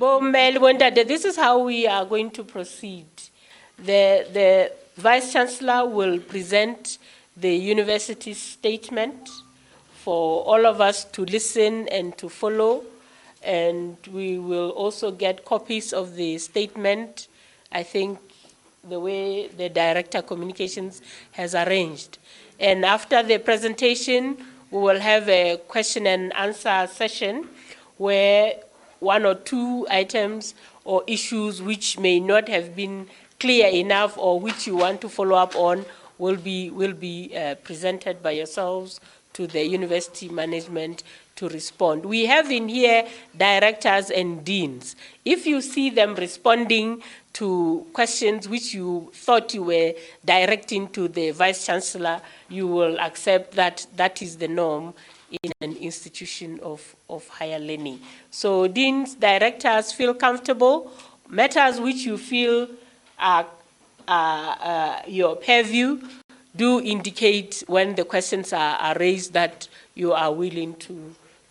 This is how we are going to proceed. The Vice-Chancellor will present the university's statement for all of us to listen and to follow, and we will also get copies of the statement, I think, the way the Director Communications has arranged. And after the presentation, we will have a question and answer session where one or two items or issues which may not have been clear enough or which you want to follow up on will be presented by yourselves to the university management to respond. We have in here directors and deans. If you see them responding to questions which you thought you were directing to the Vice-Chancellor, you will accept that that is the norm in an institution of higher learning. So deans, directors, feel comfortable. Matters which you feel are your purview, do indicate when the questions are raised that you are willing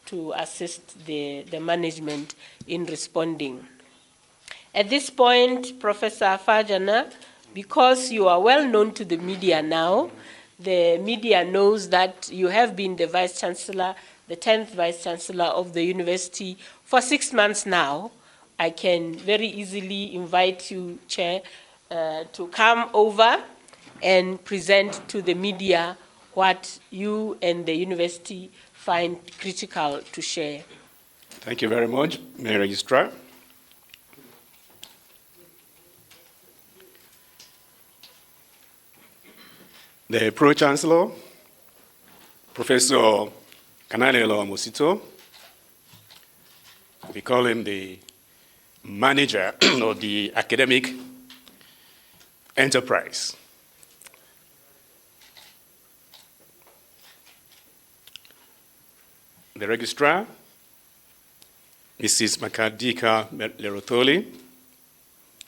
to assist the management in responding. At this point, Professor Fajana, because you are well known to the media now, the media knows that you have been the Vice-Chancellor, the 10th Vice-Chancellor of the university for 6 months now. I can very easily invite you, Chair, to come over and present to the media what you and the university find critical to share. Thank you very much, Mayor Registrar. The Pro-Chancellor, Professor Kananelo Mosito, we call him the manager of the academic enterprise. The Registrar, Mrs. Makadika Lerotoli,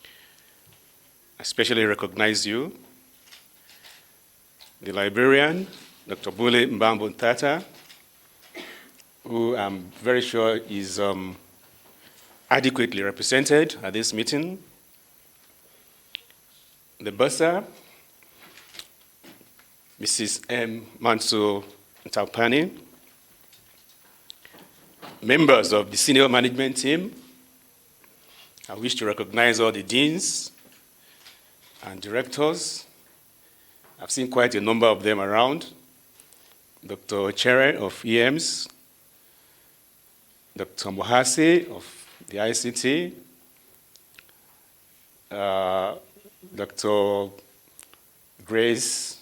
I especially recognize you. The librarian, Dr. Bule Mbambo Tata, who I'm very sure is adequately represented at this meeting. The bursar, Mrs. M. Manso Ntaupani, members of the senior management team. I wish to recognize all the deans and directors. I've seen quite a number of them around. Dr. Chere of EMS, Dr. Mohase of the ICT, Dr. Grace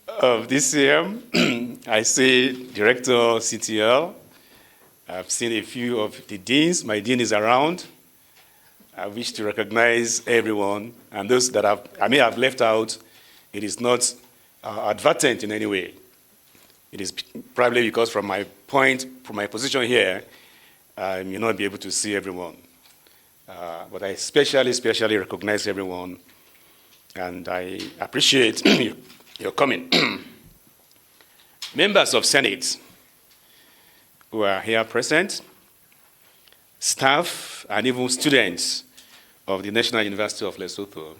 of DCM. I see Director CTL. I've seen a few of the deans. My dean is around. I wish to recognize everyone, and those that I may have left out, it is not advertent in any way. It is probably because from my position here, I may not be able to see everyone. But I especially recognize everyone, and I appreciate your coming. Members of Senate who are here present, staff, and even students of the National University of Lesotho.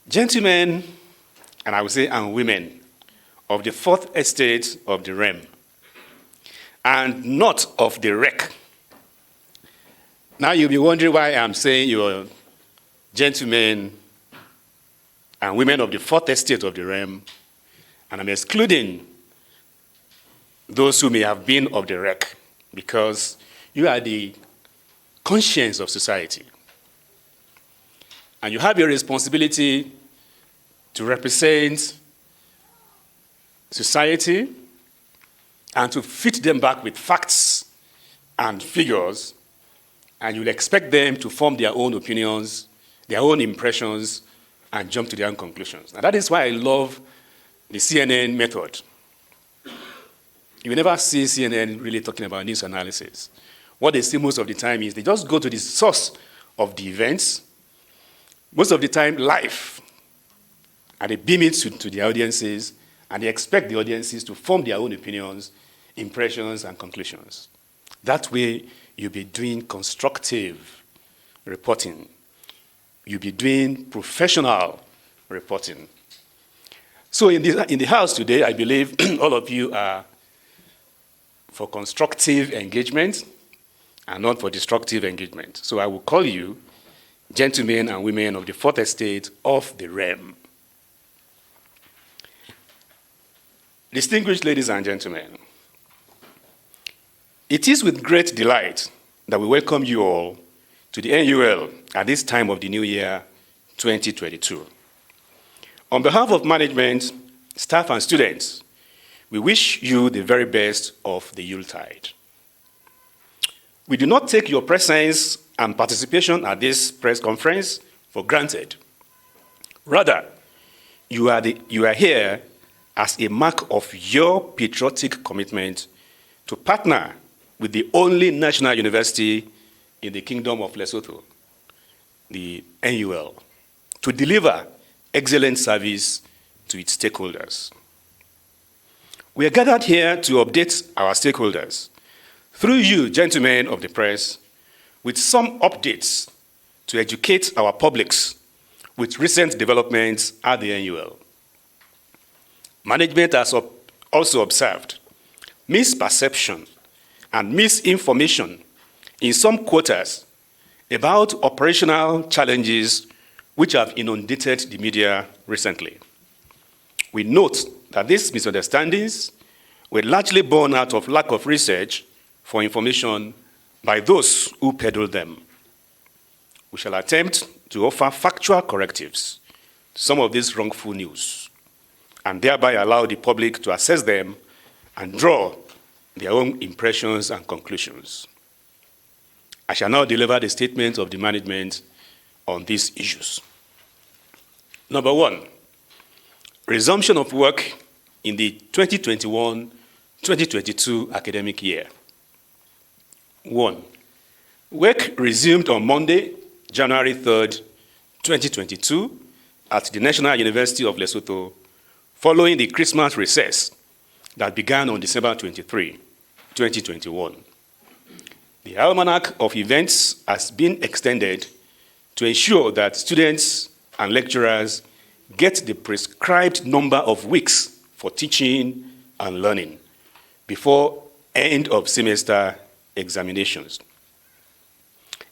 Gentlemen, and I would say and women, of the fourth estate of the REM, and not of the REC. Now you'll be wondering why I'm saying you're gentlemen and women of the fourth estate of the REM, and I'm excluding those who may have been of the REC, because you are the conscience of society. And you have your responsibility to represent society and to fit them back with facts and figures, and you'll expect them to form their own opinions, their own impressions, and jump to their own conclusions. And that is why I love the CNN method. You will never see CNN really talking about news analysis. What they see most of the time is they just go to the source of the events, most of the time live, and they beam it to the audiences, and they expect the audiences to form their own opinions impressions, and conclusions. That way, you'll be doing constructive reporting. You'll be doing professional reporting. So in the house today, I believe all of you are for constructive engagement and not for destructive engagement. So I will call you gentlemen and women of the fourth estate of the realm. Distinguished ladies and gentlemen, it is with great delight that we welcome you all to the NUL at this time of the new year, 2022. On behalf of management, staff, and students, we wish you the very best of the Yuletide. We do not take your presence and participation at this press conference for granted. Rather, you are here as a mark of your patriotic commitment to partner with the only national university in the Kingdom of Lesotho, the NUL, to deliver excellent service to its stakeholders. We are gathered here to update our stakeholders, through you, gentlemen of the press, with some updates to educate our publics with recent developments at the NUL. Management has also observed misperception and misinformation in some quarters about operational challenges which have inundated the media recently. We note that these misunderstandings were largely born out of lack of research for information by those who peddled them. We shall attempt to offer factual correctives to some of this wrongful news, and thereby allow the public to assess them and draw their own impressions and conclusions. I shall now deliver the statement of the management on these issues. Number one, resumption of work in the 2021-2022 academic year. 1. Work resumed on Monday, January 3rd, 2022 at the National University of Lesotho following the Christmas recess that began on December 23, 2021. The almanac of events has been extended to ensure that students and lecturers get the prescribed number of weeks for teaching and learning before end of semester examinations.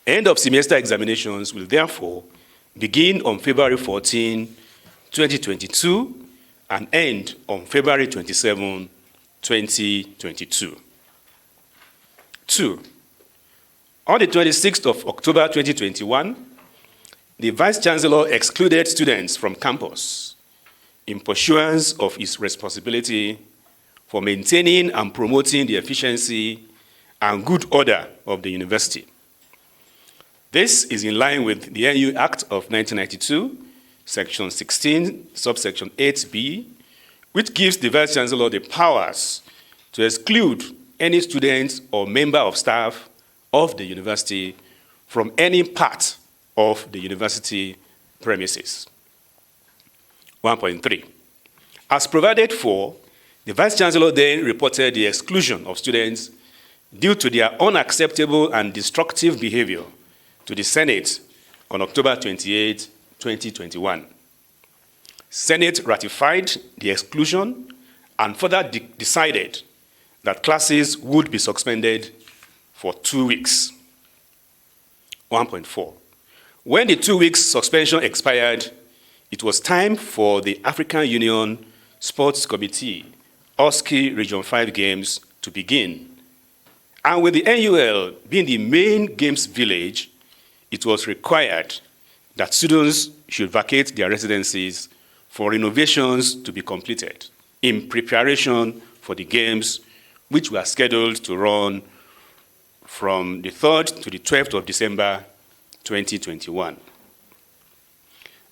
End of semester examinations will therefore begin on February 14, 2022 and end on February 27, 2022. 2. On the 26th of October 2021, the Vice-Chancellor excluded students from campus in pursuance of his responsibility for maintaining and promoting the efficiency and good order of the university. This is in line with the NU Act of 1992, Section 16, subsection 8b, which gives the Vice-Chancellor the powers to exclude any student or member of staff of the university from any part of the university premises. 1.3. As provided for, the Vice-Chancellor then reported the exclusion of students due to their unacceptable and destructive behavior to the Senate on October 28, 2021. Senate ratified the exclusion and further decided that classes would be suspended for 2 weeks. 1.4. When the 2 weeks suspension expired, it was time for the African Union Sports Committee, OSCE Region 5 Games, to begin. And with the NUL being the main games village, it was required that students should vacate their residencies for renovations to be completed in preparation for the games, which were scheduled to run from the 3rd to the 12th of December 2021.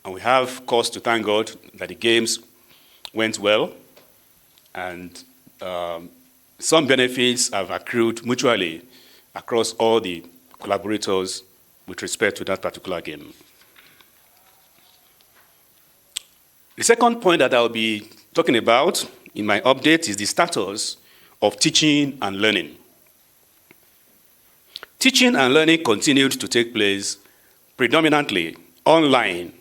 And we have cause to thank God that the games went well, and some benefits have accrued mutually across all the collaborators with respect to that particular game. The second point that I'll be talking about in my update is the status of teaching and learning. Teaching and learning continued to take place predominantly online,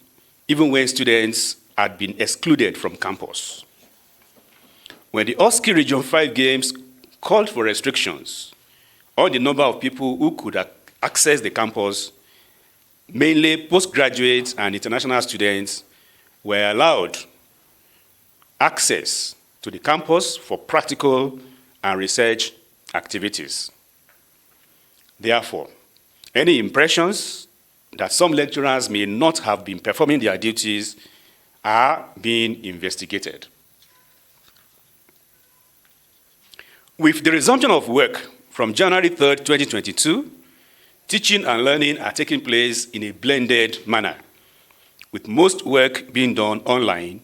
even when students had been excluded from campus. When the OSCE Region 5 Games called for restrictions on the number of people who could access the campus, mainly postgraduates and international students were allowed access to the campus for practical and research activities. Therefore, any impressions that some lecturers may not have been performing their duties are being investigated. With the resumption of work from January 3rd, 2022, teaching and learning are taking place in a blended manner, with most work being done online,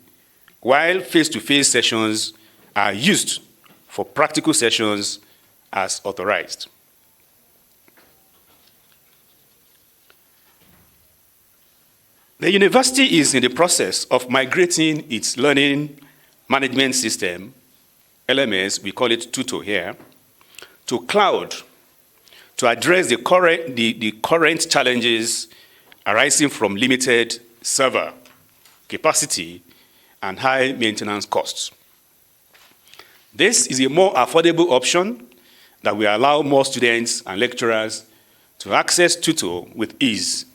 while face-to-face sessions are used for practical sessions as authorized. The university is in the process of migrating its learning management system, LMS, we call it TUTO here, to cloud to address the current challenges arising from limited server capacity and high maintenance costs. This is a more affordable option that will allow more students and lecturers to access TUTO with ease.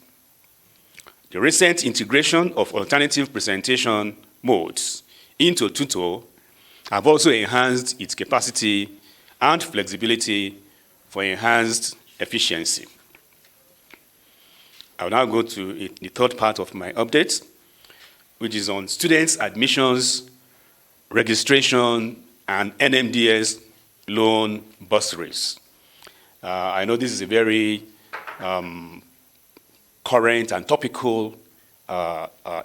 The recent integration of alternative presentation modes into TUTO have also enhanced its capacity and flexibility for enhanced efficiency. I will now go to the third part of my update, which is on students' admissions, registration, and NMDS loan bursaries. I know this is a very current and topical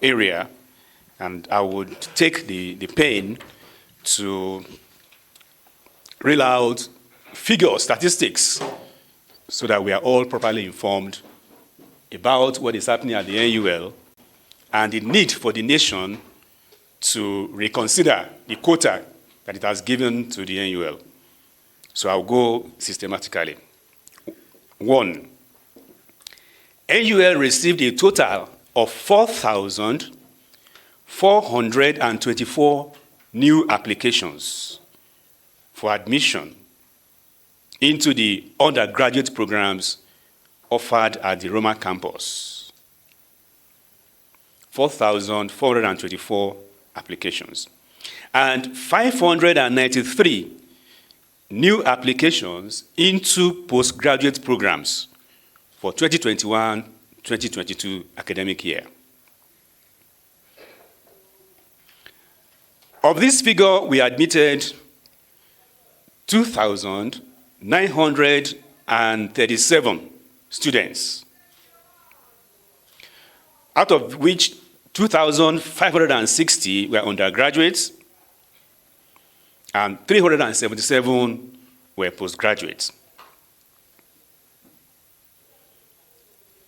area, and I would take the pain to reel out figures, statistics, so that we are all properly informed about what is happening at the NUL and the need for the nation to reconsider the quota that it has given to the NUL. So I'll go systematically. 1, NUL received a total of 4,424 new applications for admission into the undergraduate programs offered at the Roma campus. 4,424 applications. And 593 new applications into postgraduate programs for 2021-2022 academic year. Of this figure, we admitted 2,937 students, out of which 2,560 were undergraduates and 377 were postgraduates.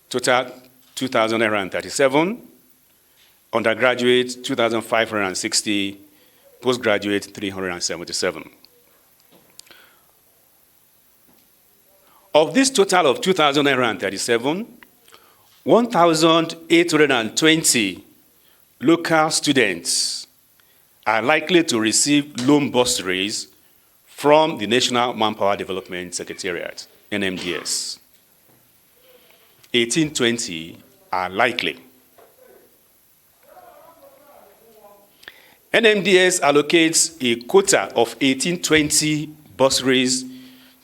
Total 2,937, undergraduate 2,560, postgraduate 377. Of this total of 2,937, 1,820 local students are likely to receive loan bursaries from the National Manpower Development Secretariat, NMDS. 1,820 are likely. NMDS allocates a quota of 1,820 bursaries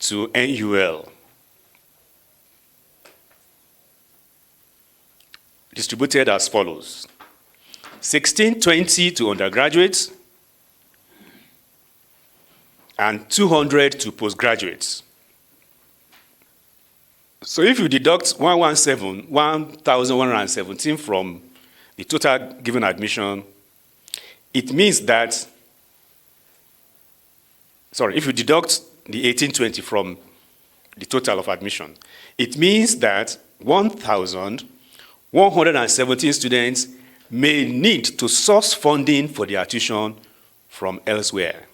to NUL, distributed as follows: 1,620 to undergraduates and 200 to postgraduates. So if you deduct 1,117 from the total given admission, it means that, if you deduct the 1,820 from the total of admission, it means that 1,117 students may need to source funding for their tuition from elsewhere.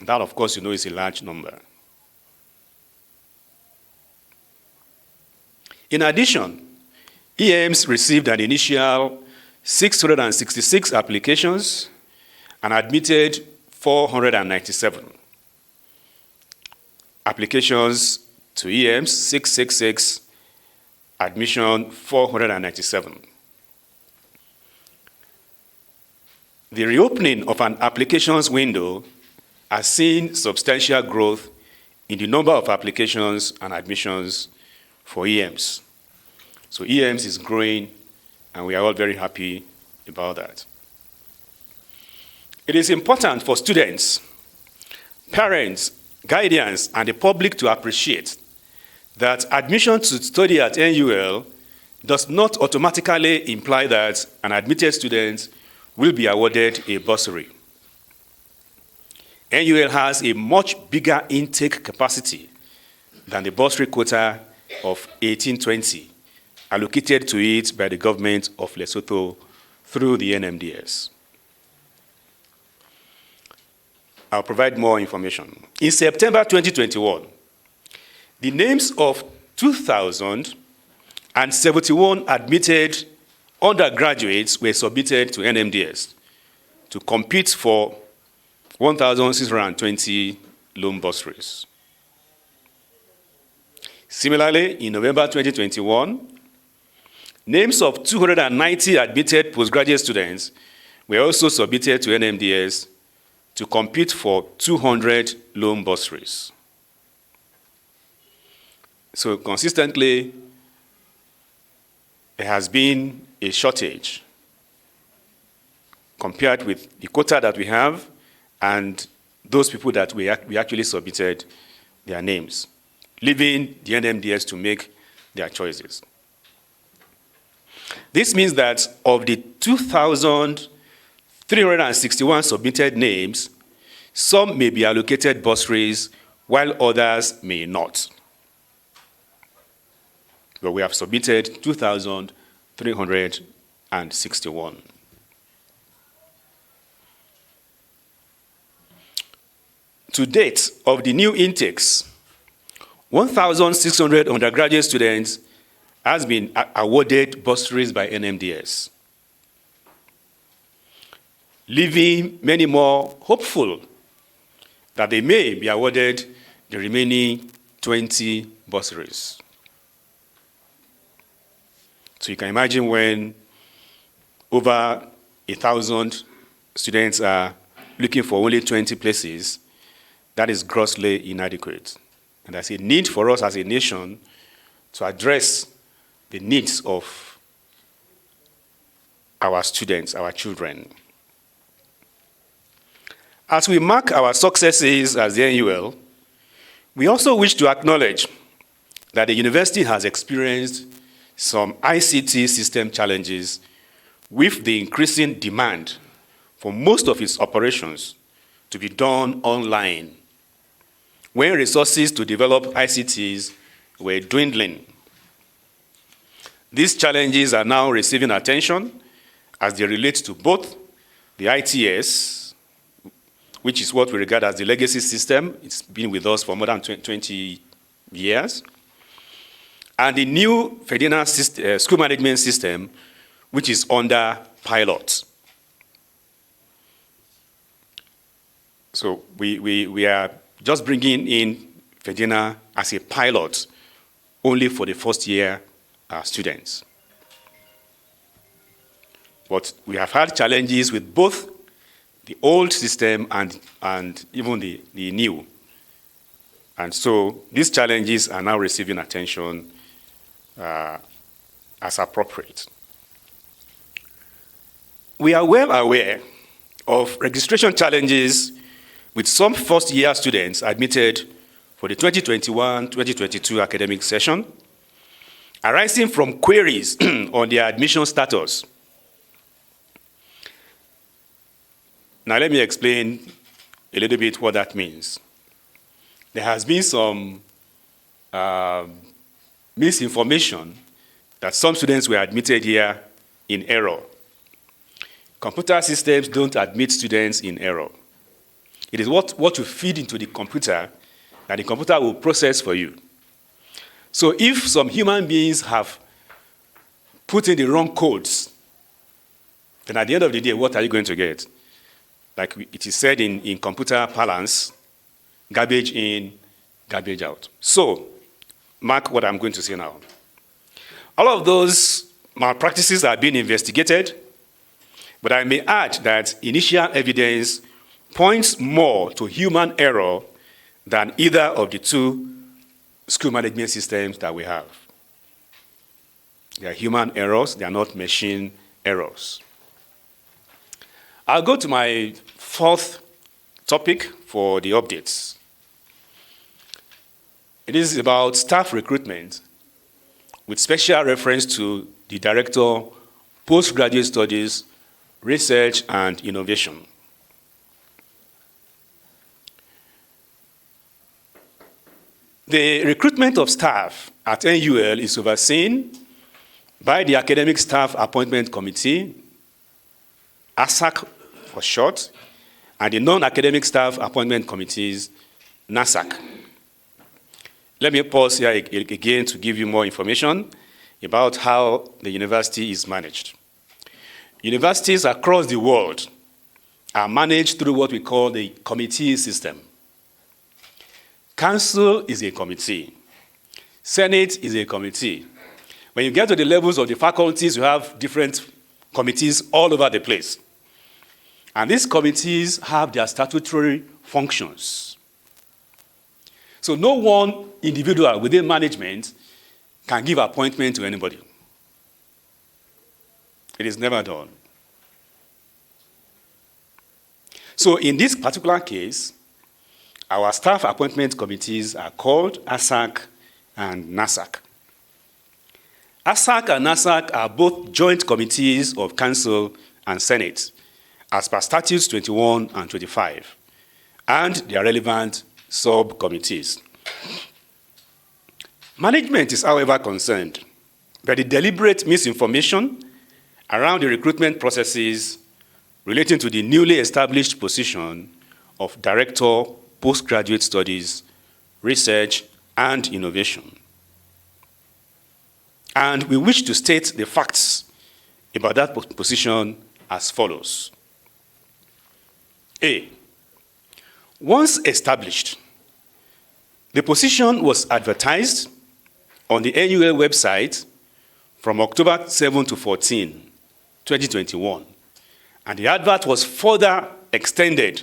That, of course, is a large number. In addition, EMs received an initial 666 applications and admitted 497. Applications to EMs, 666, admission 497. The reopening of an applications window has seen substantial growth in the number of applications and admissions for EMs. So EMs is growing, and we are all very happy about that. It is important for students, parents, guardians, and the public to appreciate that admission to study at NUL does not automatically imply that an admitted student will be awarded a bursary. NUL has a much bigger intake capacity than the bursary quota of 1820 allocated to it by the government of Lesotho through the NMDS. I'll provide more information. In September 2021, the names of 2,071 admitted undergraduates were submitted to NMDS to compete for 1,620 loan bursaries. Similarly, in November 2021, names of 290 admitted postgraduate students were also submitted to NMDS to compete for 200 loan bursaries. So consistently, there has been a shortage compared with the quota that we have and those people that we actually submitted their names, leaving the NMDS to make their choices. This means that of the 2,361 submitted names, some may be allocated bursaries while others may not. But we have submitted 2,361. To date, of the new intakes, 1,600 undergraduate students has been awarded bursaries by NMDS, leaving many more hopeful that they may be awarded the remaining 20 bursaries. So you can imagine when over 1,000 students are looking for only 20 places, that is grossly inadequate. And there's a need for us as a nation to address the needs of our students, our children. As we mark our successes as the NUL, we also wish to acknowledge that the university has experienced some ICT system challenges with the increasing demand for most of its operations to be done online, when resources to develop ICTs were dwindling. These challenges are now receiving attention as they relate to both the ITS, which is what we regard as the legacy system. It's been with us for more than 20 years. And the new FEDINA school management system, which is under pilot. So we are just bringing in FEDINA as a pilot only for the first year students. But we have had challenges with both the old system and even the new. And so these challenges are now receiving attention as appropriate. We are well aware of registration challenges with some first-year students admitted for the 2021-2022 academic session, arising from queries on their admission status. Now let me explain a little bit what that means. There has been some misinformation that some students were admitted here in error. Computer systems don't admit students in error. It is what you feed into the computer that the computer will process for you. So if some human beings have put in the wrong codes, then at the end of the day, what are you going to get? Like it is said in computer parlance, garbage in, garbage out. So, mark what I'm going to say now. All of those malpractices are being investigated, but I may add that initial evidence points more to human error than either of the two school management systems that we have. They are human errors, they are not machine errors. I'll go to my fourth topic for the updates. It is about staff recruitment with special reference to the Director, Postgraduate Studies, Research and Innovation. The recruitment of staff at NUL is overseen by the Academic Staff Appointment Committee, ASAC for short, and the Non-Academic Staff Appointment Committees, NASAC. Let me pause here again to give you more information about how the university is managed. Universities across the world are managed through what we call the committee system. Council is a committee. Senate is a committee. When you get to the levels of the faculties, you have different committees all over the place. And these committees have their statutory functions. So no one individual within management can give appointment to anybody. It is never done. So in this particular case, our staff appointment committees are called ASAC and NASAC. ASAC and NASAC are both joint committees of Council and Senate, as per Statutes 21 and 25, and their relevant subcommittees. Management is, however, concerned by the deliberate misinformation around the recruitment processes relating to the newly established position of Director, Postgraduate Studies, Research and Innovation. And we wish to state the facts about that position as follows. A, once established, the position was advertised on the NUL website from October 7 to 14, 2021, and the advert was further extended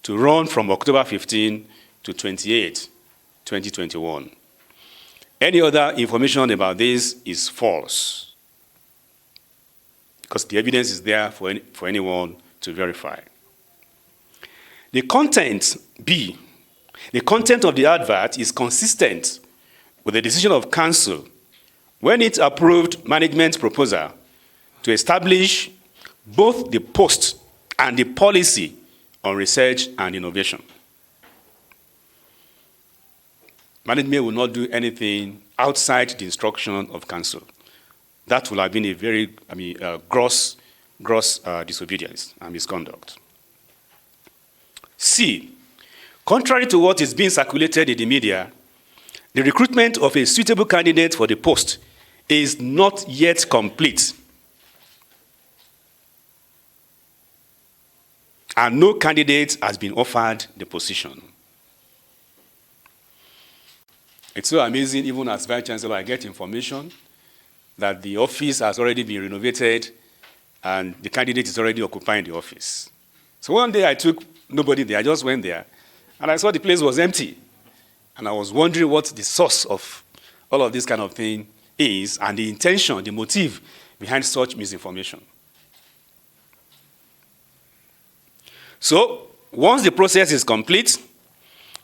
to run from October 15 to 28, 2021. Any other information about this is false, because the evidence is there for anyone to verify. The content, B, the content of the advert is consistent with the decision of Council when it approved management's proposal to establish both the post and the policy on research and innovation. Management will not do anything outside the instruction of Council. That will have been a very gross disobedience and misconduct. C, contrary to what is being circulated in the media, the recruitment of a suitable candidate for the post is not yet complete. And no candidate has been offered the position. It's so amazing, even as Vice Chancellor, I get information that the office has already been renovated and the candidate is already occupying the office. So one day I took nobody there, I just went there, and I saw the place was empty. And I was wondering what the source of all of this kind of thing is, and the intention, the motive behind such misinformation. So, once the process is complete,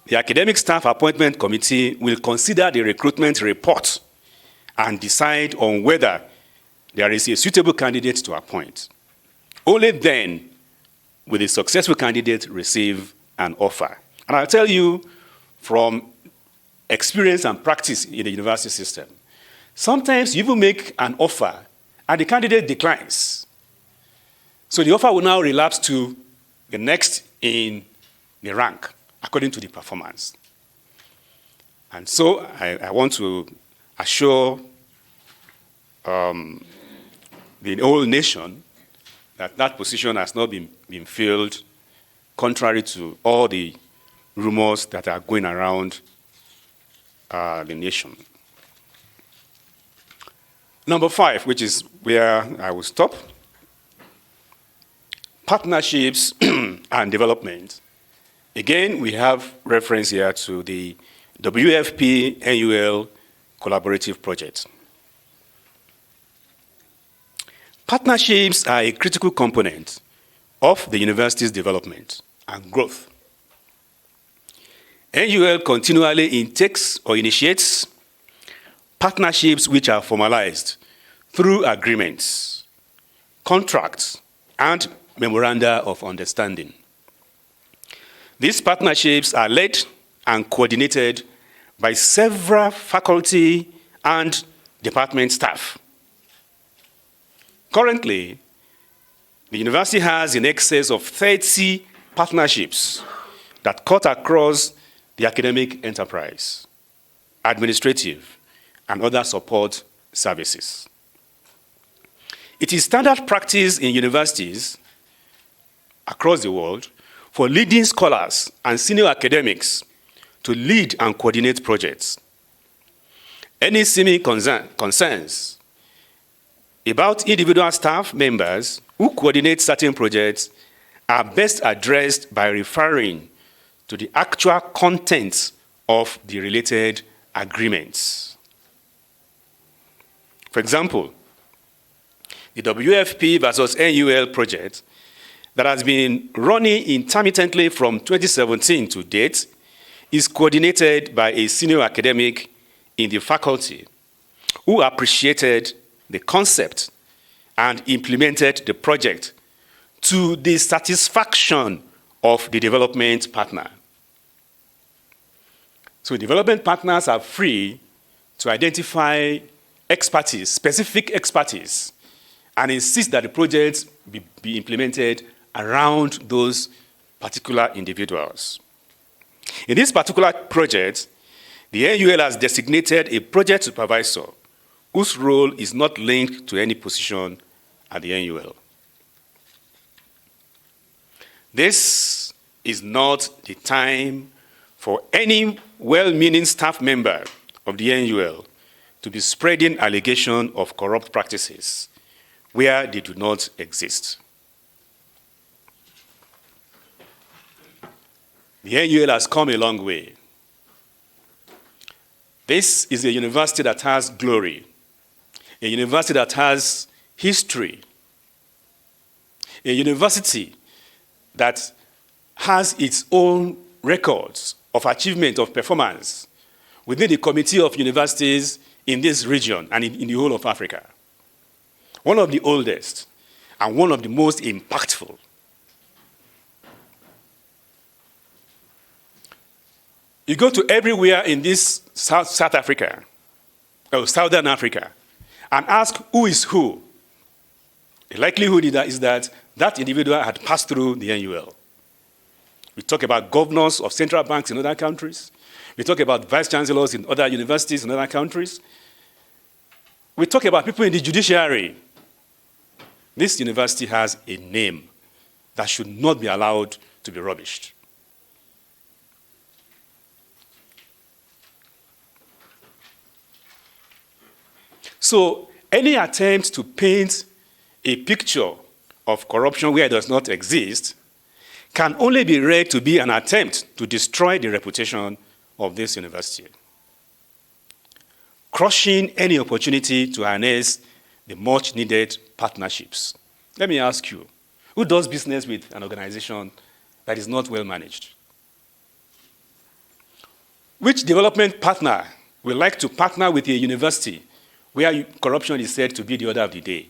the Academic Staff Appointment Committee will consider the recruitment report and decide on whether there is a suitable candidate to appoint. Only then will the successful candidate receive an offer. And I'll tell you from experience and practice in the university system, sometimes you even make an offer and the candidate declines. So the offer will now relapse to the next in the rank according to the performance. And so I want to assure the whole nation that that position has not been filled, contrary to all the rumors that are going around the nation. Number 5, which is where I will stop, partnerships and development. Again, we have reference here to the WFP NUL collaborative project. Partnerships are a critical component of the university's development and growth. NUL continually intakes or initiates partnerships which are formalized through agreements, contracts, and memoranda of understanding. These partnerships are led and coordinated by several faculty and department staff. Currently, the university has in excess of 30 partnerships that cut across the academic enterprise, administrative, and other support services. It is standard practice in universities across the world for leading scholars and senior academics to lead and coordinate projects. Any seeming concerns about individual staff members who coordinate certain projects are best addressed by referring to the actual contents of the related agreements. For example, the WFP versus NUL project that has been running intermittently from 2017 to date is coordinated by a senior academic in the faculty who appreciated the concept and implemented the project to the satisfaction of the development partner. So development partners are free to identify expertise, specific expertise, and insist that the projects be implemented around those particular individuals. In this particular project, the NUL has designated a project supervisor whose role is not linked to any position at the NUL. This is not the time for any well-meaning staff member of the NUL to be spreading allegations of corrupt practices where they do not exist. The NUL has come a long way. This is a university that has glory, a university that has history, a university that has its own records of achievement of performance within the Committee of Universities in this region and in the whole of Africa. One of the oldest and one of the most impactful. You go to everywhere in this South Africa, or Southern Africa, and ask who is who. The likelihood is that that individual had passed through the NUL. We talk about governors of central banks in other countries. We talk about vice chancellors in other universities in other countries. We talk about people in the judiciary. This university has a name that should not be allowed to be rubbished. So any attempt to paint a picture of corruption where it does not exist can only be read to be an attempt to destroy the reputation of this university, crushing any opportunity to harness the much-needed partnerships. Let me ask you, who does business with an organization that is not well managed? Which development partner would like to partner with a university where corruption is said to be the order of the day?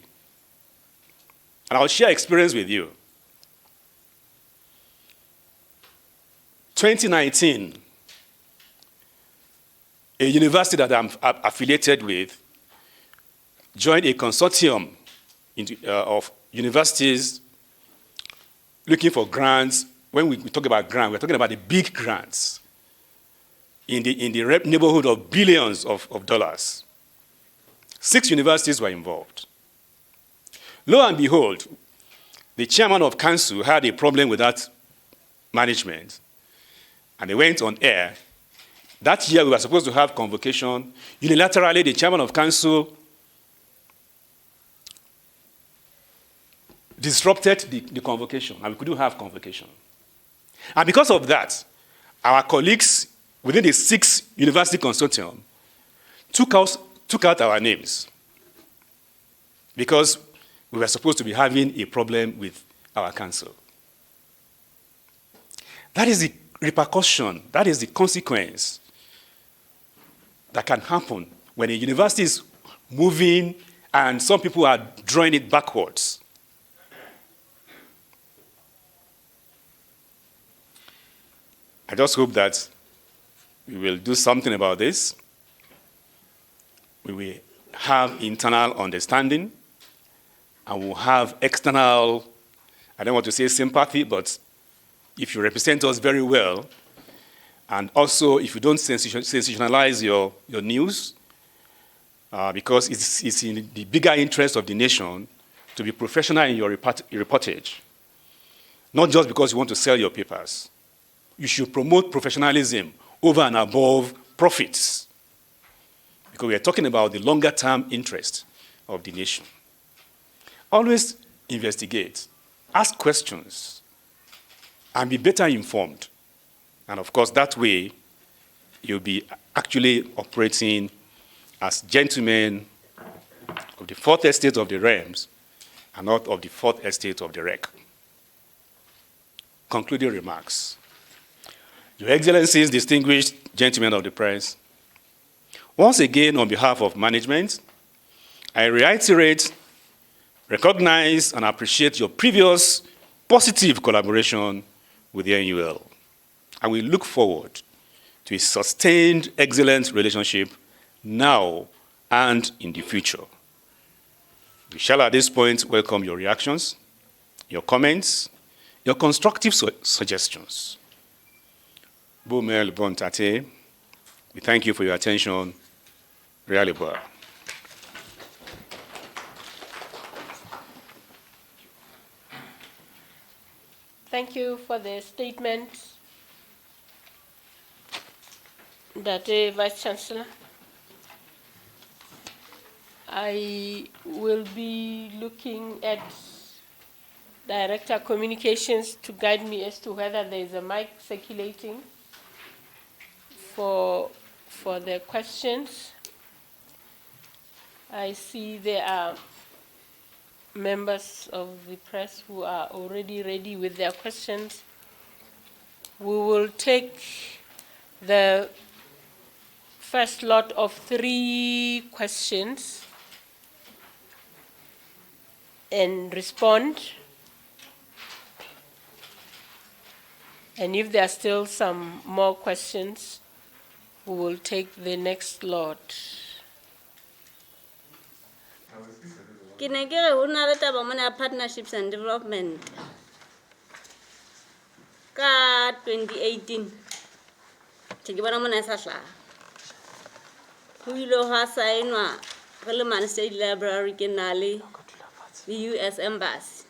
And I'll share experience with you. 2019, a university that I'm affiliated with joined a consortium of universities looking for grants when we talk about grants, we're talking about the big grants in the neighborhood of billions of dollars. 6 universities were involved. Lo and behold, the chairman of council had a problem with that management, and they went on air. That year, we were supposed to have convocation. Unilaterally, the chairman of council disrupted the convocation, and we couldn't have convocation. And because of that, our colleagues within the 6 university consortium took out our names because we were supposed to be having a problem with our council. That is the repercussion, that is the consequence that can happen when a university is moving and some people are drawing it backwards. I just hope that we will do something about this. We will have internal understanding, and we'll have external, I don't want to say sympathy, but if you represent us very well, and also if you don't sensationalize your news, because it's in the bigger interest of the nation to be professional in your reportage, not just because you want to sell your papers. You should promote professionalism over and above profits, because we are talking about the longer-term interest of the nation. Always investigate, ask questions, and be better informed. And of course, that way, you'll be actually operating as gentlemen of the 4th estate of the realms and not of the 4th estate of the wreck. Concluding remarks. Your Excellencies, distinguished gentlemen of the press, once again, on behalf of management, I reiterate, recognize, and appreciate your previous positive collaboration with the NUL. And we look forward to a sustained, excellent relationship now and in the future. We shall at this point welcome your reactions, your comments, your constructive suggestions. Bomel Bontate, we thank you for your attention. Really well. Thank you for the statement, Date Vice Chancellor. I will be looking at Director Communications to guide me as to whether there is a mic circulating for the questions. I see there are members of the press who are already ready with their questions. We will take the first lot of 3 questions and respond. And if there are still some more questions, we will take the next lot. Partnerships and Development. Ka 2018. Tikibana mona sahla. Ho ile ha saenwa re le Man State Library ke nale the US Embassy.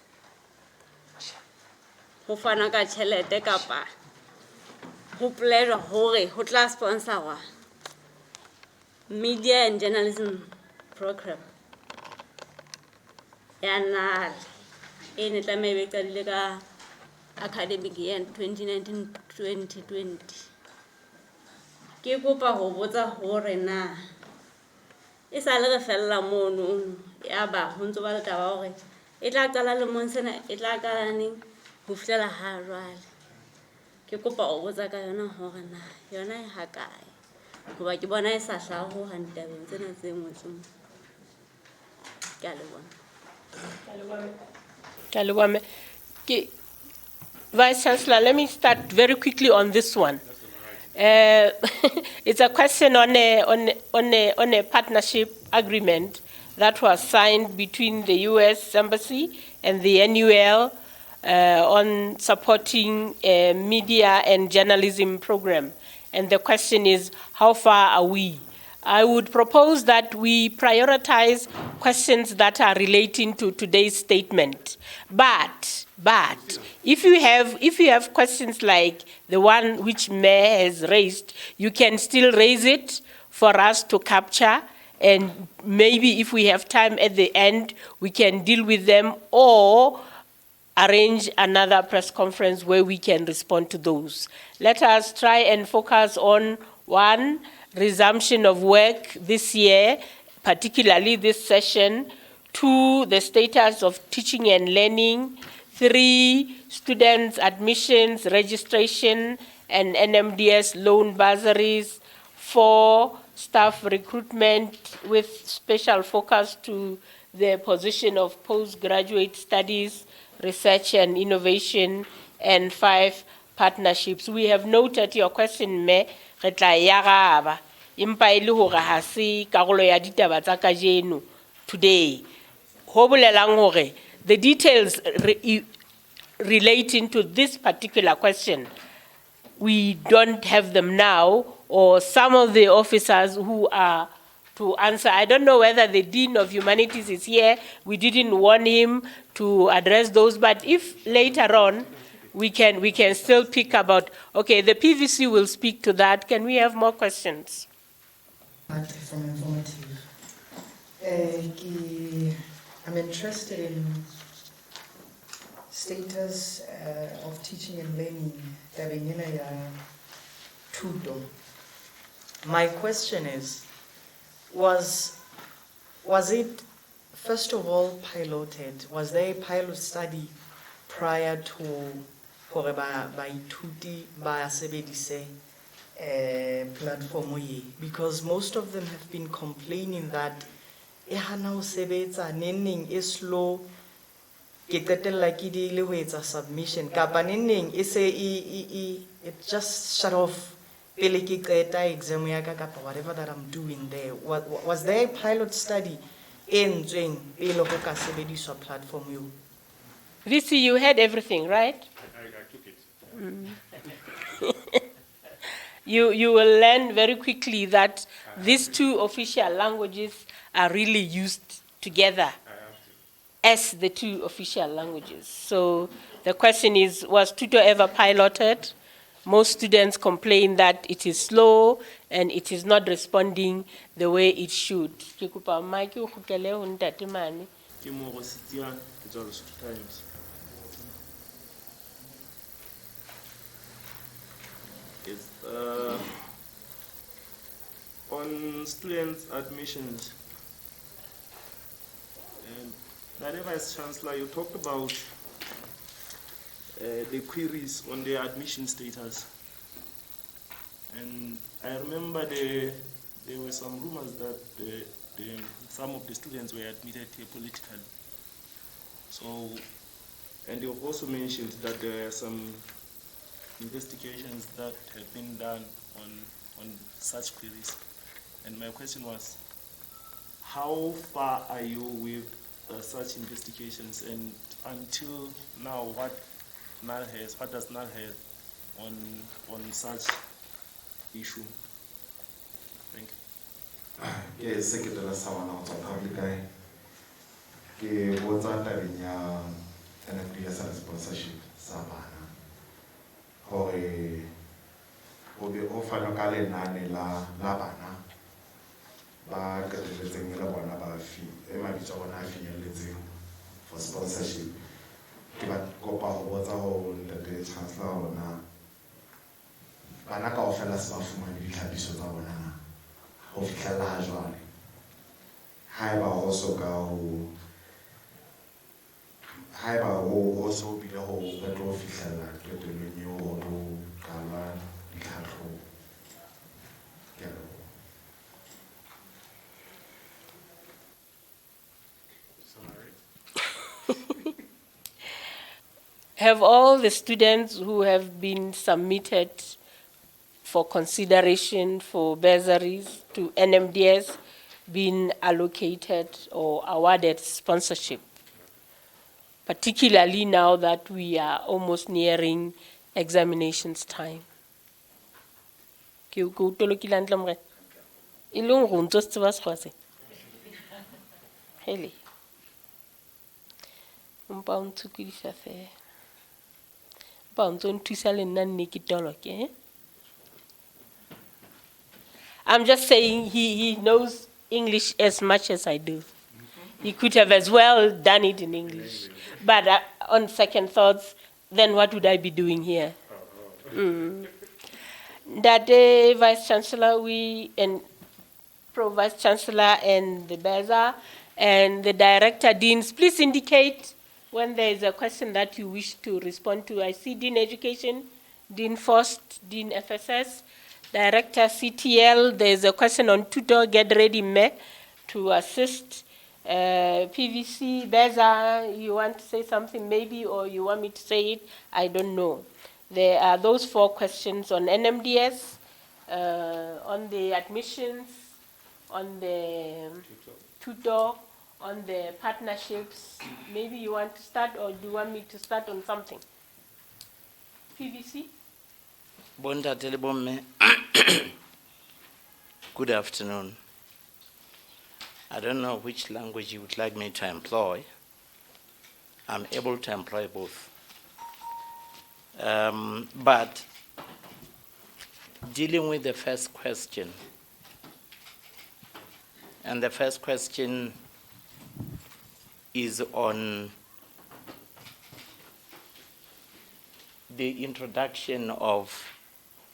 Ho fana ka tjhelete kapa ho pledge hore ho tla sponsor media and journalism program. NUL in the American academic year 2019-2020. Ke kopa ho botsa hore na e sa le re fella mono ya ba ho ntse ba le taba hore e tla qala le monsena e tla qala neng ho fihlela ha jwale. Ke kopa ho botsa ka yona hore na yona e ha kae hoba ke bona e sa hlaha ho hantabeng tsena tse ngotsweng. Ke a le bona. Vice Chancellor, let me start very quickly on this one. It's a question on a partnership agreement that was signed between the US Embassy and the NUL on supporting a media and journalism program. And the question is, how far are we? I would propose that we prioritize questions that are relating to today's statement. But if you have questions like the one which Mayor has raised, you can still raise it for us to capture, and maybe if we have time at the end, we can deal with them, or arrange another press conference where we can respond to those. Let us try and focus on 1, resumption of work this year, particularly this session. 2, the status of teaching and learning. 3, students' admissions, registration, and NMDS loan bursaries. 4, staff recruitment with special focus to the position of postgraduate studies, research and innovation. And 5, partnerships. We have noted your question, Me, re tla e araba. Empa e le hore ha se karolo ya ditaba tsa kajeno today. Ho bolelang hore the details relating to this particular question, we don't have them now, or some of the officers who are to answer. I don't know whether the Dean of Humanities is here. We didn't want him to address those, but if later on we can still pick about, okay, the PVC will speak to that. Can we have more questions? From informative. I'm interested in status of teaching and learning. My question is, was it first of all piloted? Was there a pilot study prior to hore baithuti ba sebedise platform ye? Because most of them have been complaining that e hana ho sebetsa, neneng is slow, ke qetella ke di le ho etsa submission kapa neneng e se it just shut off pele ke qeta exam ya ka kapa whatever that I'm doing there. Was there a pilot study e entsweng pele ho ka sebediswa platform yo? VC, you had everything, right? I took it. You will learn very quickly that these 2 official languages are really used together as the 2 official languages. So the question is, was Tuto ever piloted? Most students complain that it is slow and it is not responding the way it should. On students' admissions, the Vice Chancellor, you talked about the queries on their admission status. And I remember there were some rumors that some of the students were admitted here politically. So, and you've also mentioned that there are some investigations that have been done on such queries. And my question was, how far are you with such investigations, and until now, what does NUL have on such issue? Thank you. Ke Secretary sa wana go tswa public guy ke botsa tabeng ya NMDS sponsorship sa bana gore o be o fana ka lenane la bana ba qetelletseng le bona ba mabitso a bona a finyelletseng for sponsorship. Ke ba kopa go botsa go Ntate Chancellor bona bana kaofela se ba fumane ditlhapiso tsa bona na go fitlhela ha jwale, haeba go soka go so bile go re tlo fitlhela qetellong eo go tlo qalwa ditlhatlhobo. Ke a leboha. Have all the students who have been submitted for consideration for bursaries to NMDS been allocated or awarded sponsorship? particularly now that we are almost nearing examinations time. Ke utolokile hantle morena? E le hore o ntso se tseba Sexhosa? Hele. Mpa o ntshukudisa fela. Mpa o ntso nthusa le nna nne ke toloke, eh? I'm just saying he knows English as much as I do. He could have as well done it in English. But on second thoughts, then what would I be doing here? That day, Vice Chancellor, and Pro Vice Chancellor and the BESA and the Director Deans, please indicate when there is a question that you wish to respond to. I see Dean Education, Dean Forst, Dean FSS, Director CTL. There is a question on tutor, get ready, me, to assist. PVC, BESA, you want to say something maybe, or you want me to say it? I don't know. There are those 4 questions on NMDS, on the admissions, on the tutor, on the partnerships. Maybe you want to start, or do you want me to start on something? PVC? Good afternoon. I don't know which language you would like me to employ. I'm able to employ both. But dealing with the first question, and the first question is on the introduction of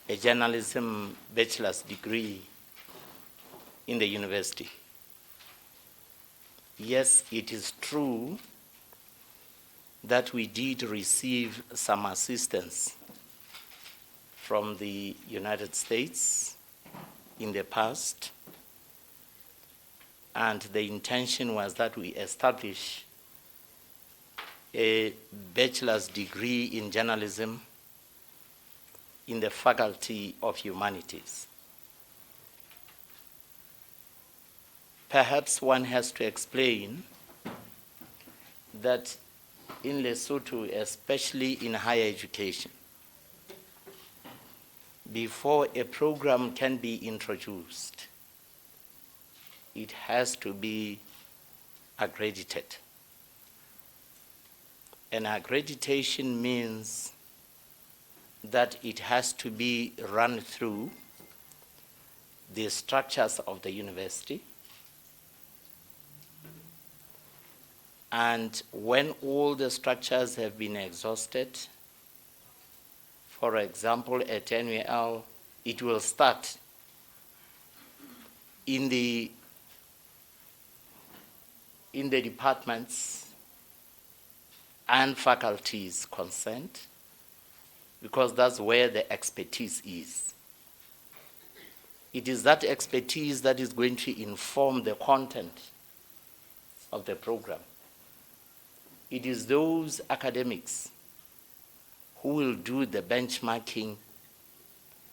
a journalism bachelor's degree in the university. Yes, it is true that we did receive some assistance from the United States in the past, and the intention was that we establish a bachelor's degree in journalism in the Faculty of Humanities. Perhaps one has to explain that in Lesotho, especially in higher education, before a program can be introduced, it has to be accredited. And accreditation means that it has to be run through the structures of the university. And when all the structures have been exhausted, for example, at NUL, it will start in the departments and faculties concerned, because that's where the expertise is. It is that expertise that is going to inform the content of the program. It is those academics who will do the benchmarking,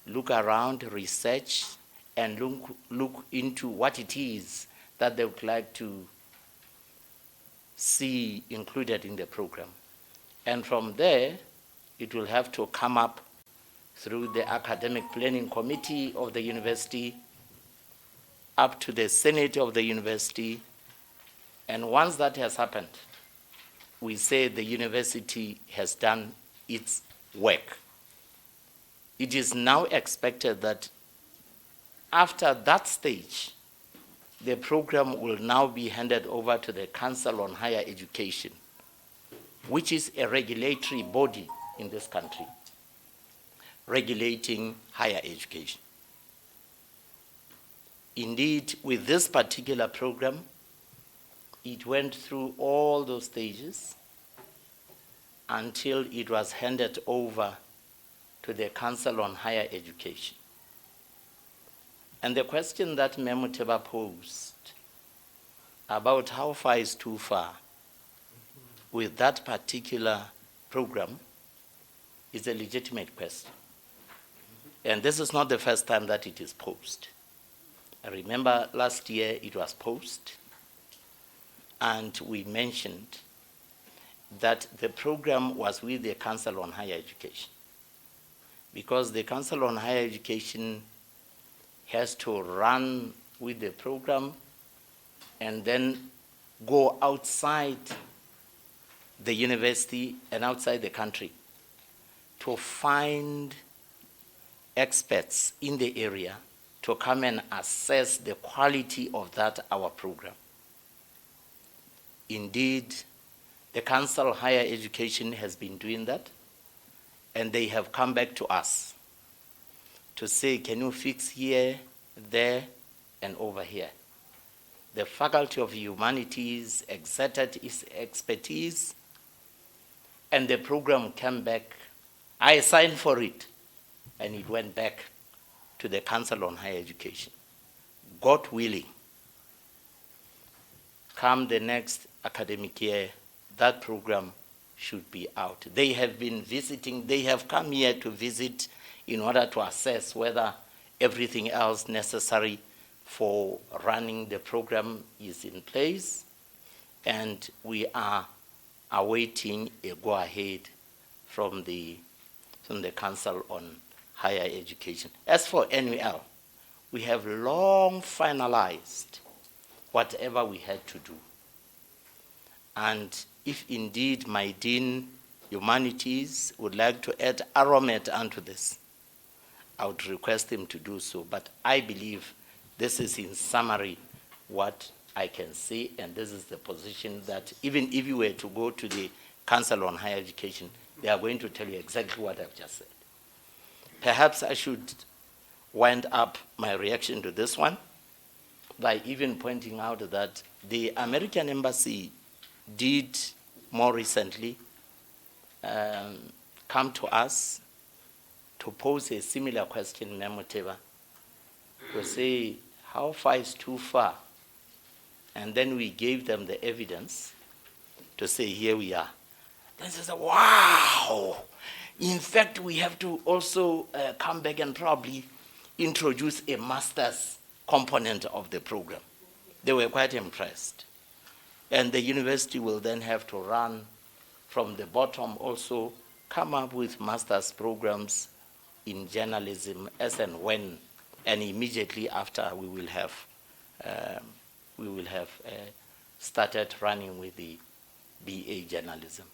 look around, research, and look into what it is that they would like to see included in the program. And from there, it will have to come up through the academic planning committee of the university, up to the Senate of the university. And once that has happened, we say the university has done its work. It is now expected that after that stage, the program will now be handed over to the Council on Higher Education, which is a regulatory body in this country, regulating higher education. Indeed, with this particular program, it went through all those stages until it was handed over to the Council on Higher Education. And the question that Memuteba posed about how far is too far with that particular program is a legitimate question. And this is not the first time that it is posed. I remember last year it was posed, and we mentioned that the program was with the Council on Higher Education, because the Council on Higher Education has to run with the program and then go outside the university and outside the country to find experts in the area to come and assess the quality of that our program. Indeed, the Council of Higher Education has been doing that, and they have come back to us to say, can you fix here, there, and over here? The Faculty of Humanities exerted its expertise, and the program came back. I signed for it, and it went back to the Council on Higher Education. God willing, come the next academic year, that program should be out. They have been visiting, they have come here to visit in order to assess whether everything else necessary for running the program is in place, and we are awaiting a go-ahead from the Council on Higher Education. As for NUL, we have long finalized whatever we had to do. And if indeed my Dean Humanities would like to add aromat onto this, I would request him to do so. But I believe this is in summary what I can say, and this is the position that even if you were to go to the Council on Higher Education, they are going to tell you exactly what I've just said. Perhaps I should wind up my reaction to this one by even pointing out that the American Embassy did more recently come to us to pose a similar question, Memoteva, to say, how far is too far? And then we gave them the evidence to say, here we are. Then they said, wow! In fact, we have to also come back and probably introduce a master's component of the program. They were quite impressed. And the university will then have to run from the bottom also, come up with master's programs in journalism as and when, and immediately after we will have started running with the BA journalism.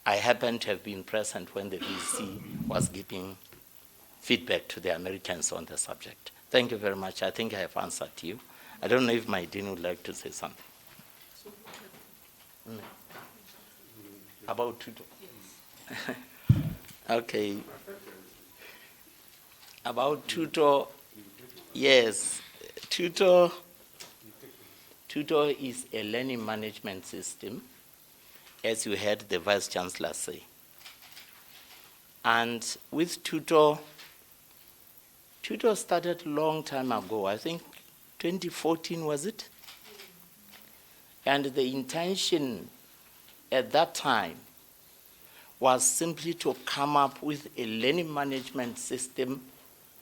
I happen to have been present when the VC was giving feedback to the Americans on the subject. Thank you very much. I think I have answered you. I don't know if my dean would like to say something. About tutor. Yes. Okay. About tutor, yes. Tutor is a learning management system, as you heard the Vice Chancellor say. And with tutor started a long time ago, I think 2014 was it? And the intention at that time was simply to come up with a learning management system,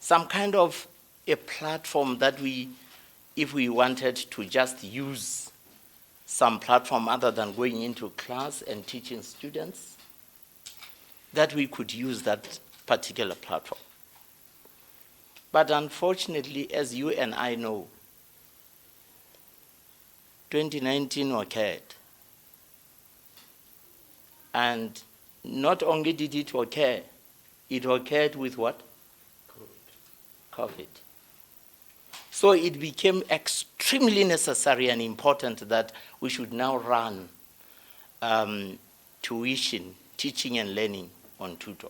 some kind of a platform that if we wanted to just use some platform other than going into class and teaching students, that we could use that particular platform. But unfortunately, as you and I know, 2019 occurred. And not only did it occur, it occurred with what? COVID. So it became extremely necessary and important that we should now run tuition, teaching and learning on tutor.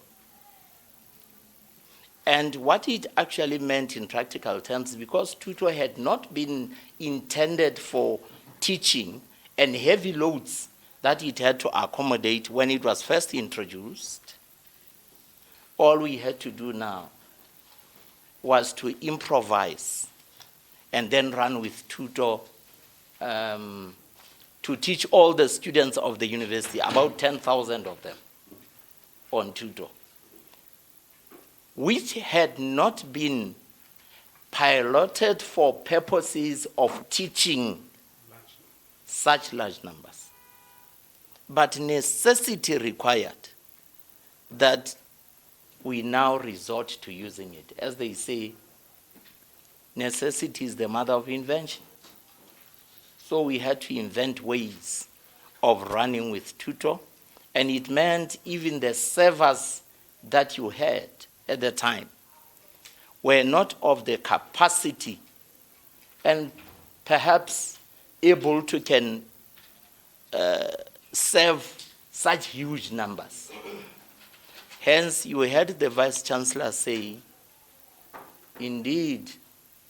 And what it actually meant in practical terms, because tutor had not been intended for teaching and heavy loads that it had to accommodate when it was first introduced, all we had to do now was to improvise and then run with tutor to teach all the students of the university, about 10,000 of them, on tutor, which had not been piloted for purposes of teaching such large numbers. but necessity required that we now resort to using it. As they say, necessity is the mother of invention. So we had to invent ways of running with tutor, and it meant even the servers that you had at the time were not of the capacity and perhaps able to serve such huge numbers. Hence, you heard the Vice Chancellor say, indeed,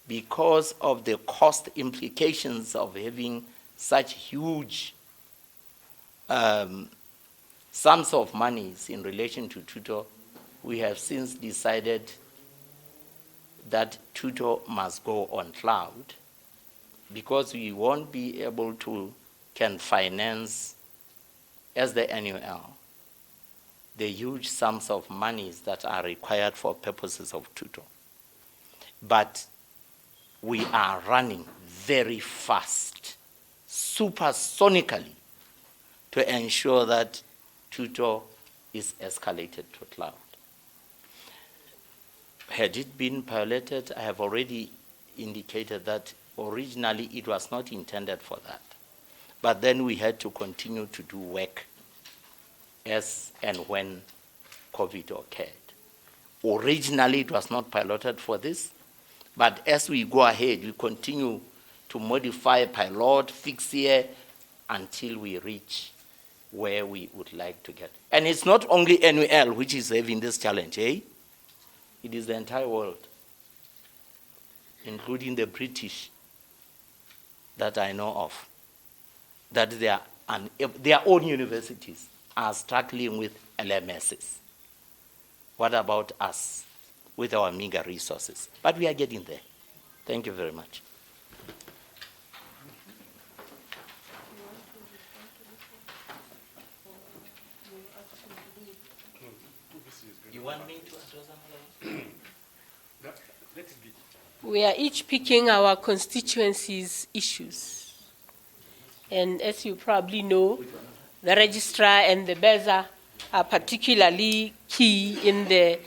because of the cost implications of having such huge sums of monies in relation to tutor, we have since decided that tutor must go on cloud, because we won't be able to finance as the NUL the huge sums of monies that are required for purposes of tutor. But we are running very fast, supersonically, to ensure that tutor is escalated to cloud. Had it been piloted, I have already indicated that originally it was not intended for that. But then we had to continue to do work as and when COVID occurred. Originally, it was not piloted for this, but as we go ahead, we continue to modify pilot, fix here, until we reach where we would like to get. And it's not only NUL which is having this challenge, eh? It is the entire world, including the British that I know of, that their own universities are struggling with LMSs. What about us with our meager resources? But we are getting there. Thank you very much. You want me to address something? We are each picking our constituency's issues. And as you probably know, the registrar and the BEZA are particularly key in the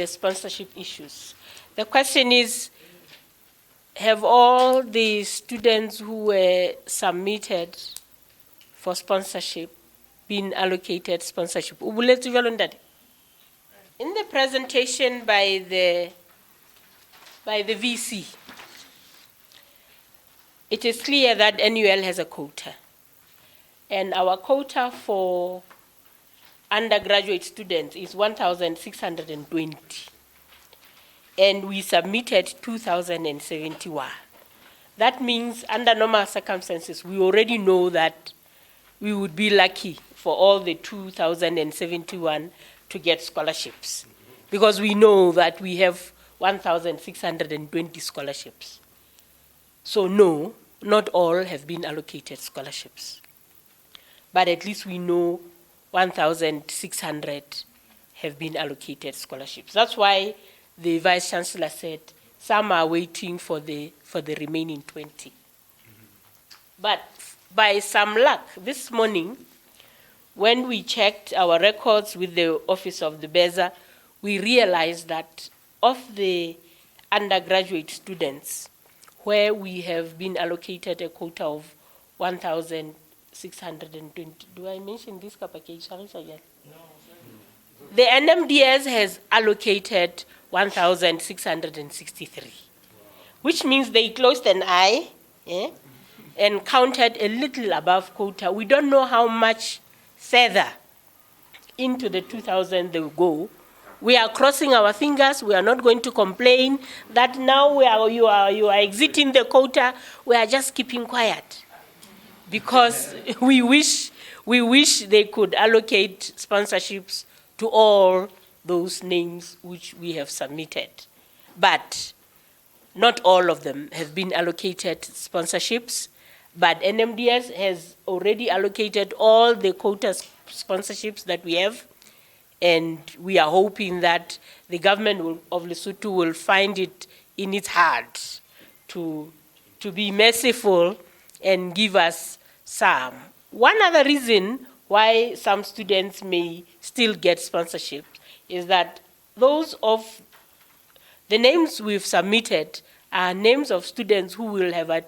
sponsorship issues. The question is, have all the students who were submitted for sponsorship been allocated sponsorship? In the presentation by the VC, it is clear that NUL has a quota. And our quota for undergraduate students is 1,620. And we submitted 2,071. That means under normal circumstances, we already know that we would be lucky for all the 2,071 to get scholarships, because we know that we have 1,620 scholarships. So no, not all have been allocated scholarships. But at least we know 1,600 have been allocated scholarships. That's why the Vice Chancellor said some are waiting for the remaining 20. But by some luck, this morning, when we checked our records with the Office of the BEZA, we realized that of the undergraduate students, where we have been allocated a quota of 1,620. Do I mention this package? No. The NMDS has allocated 1,663, which means they closed an eye and counted a little above quota. We don't know how much further into the 2,000 they will go. We are crossing our fingers. We are not going to complain that now you are exiting the quota. We are just keeping quiet, because we wish they could allocate sponsorships to all those names which we have submitted. But not all of them have been allocated sponsorships, but NMDS has already allocated all the quota sponsorships that we have, and we are hoping that the government of Lesotho will find it in its heart to be merciful and give us some. One other reason why some students may still get sponsorship is that those of the names we've submitted are names of students who will have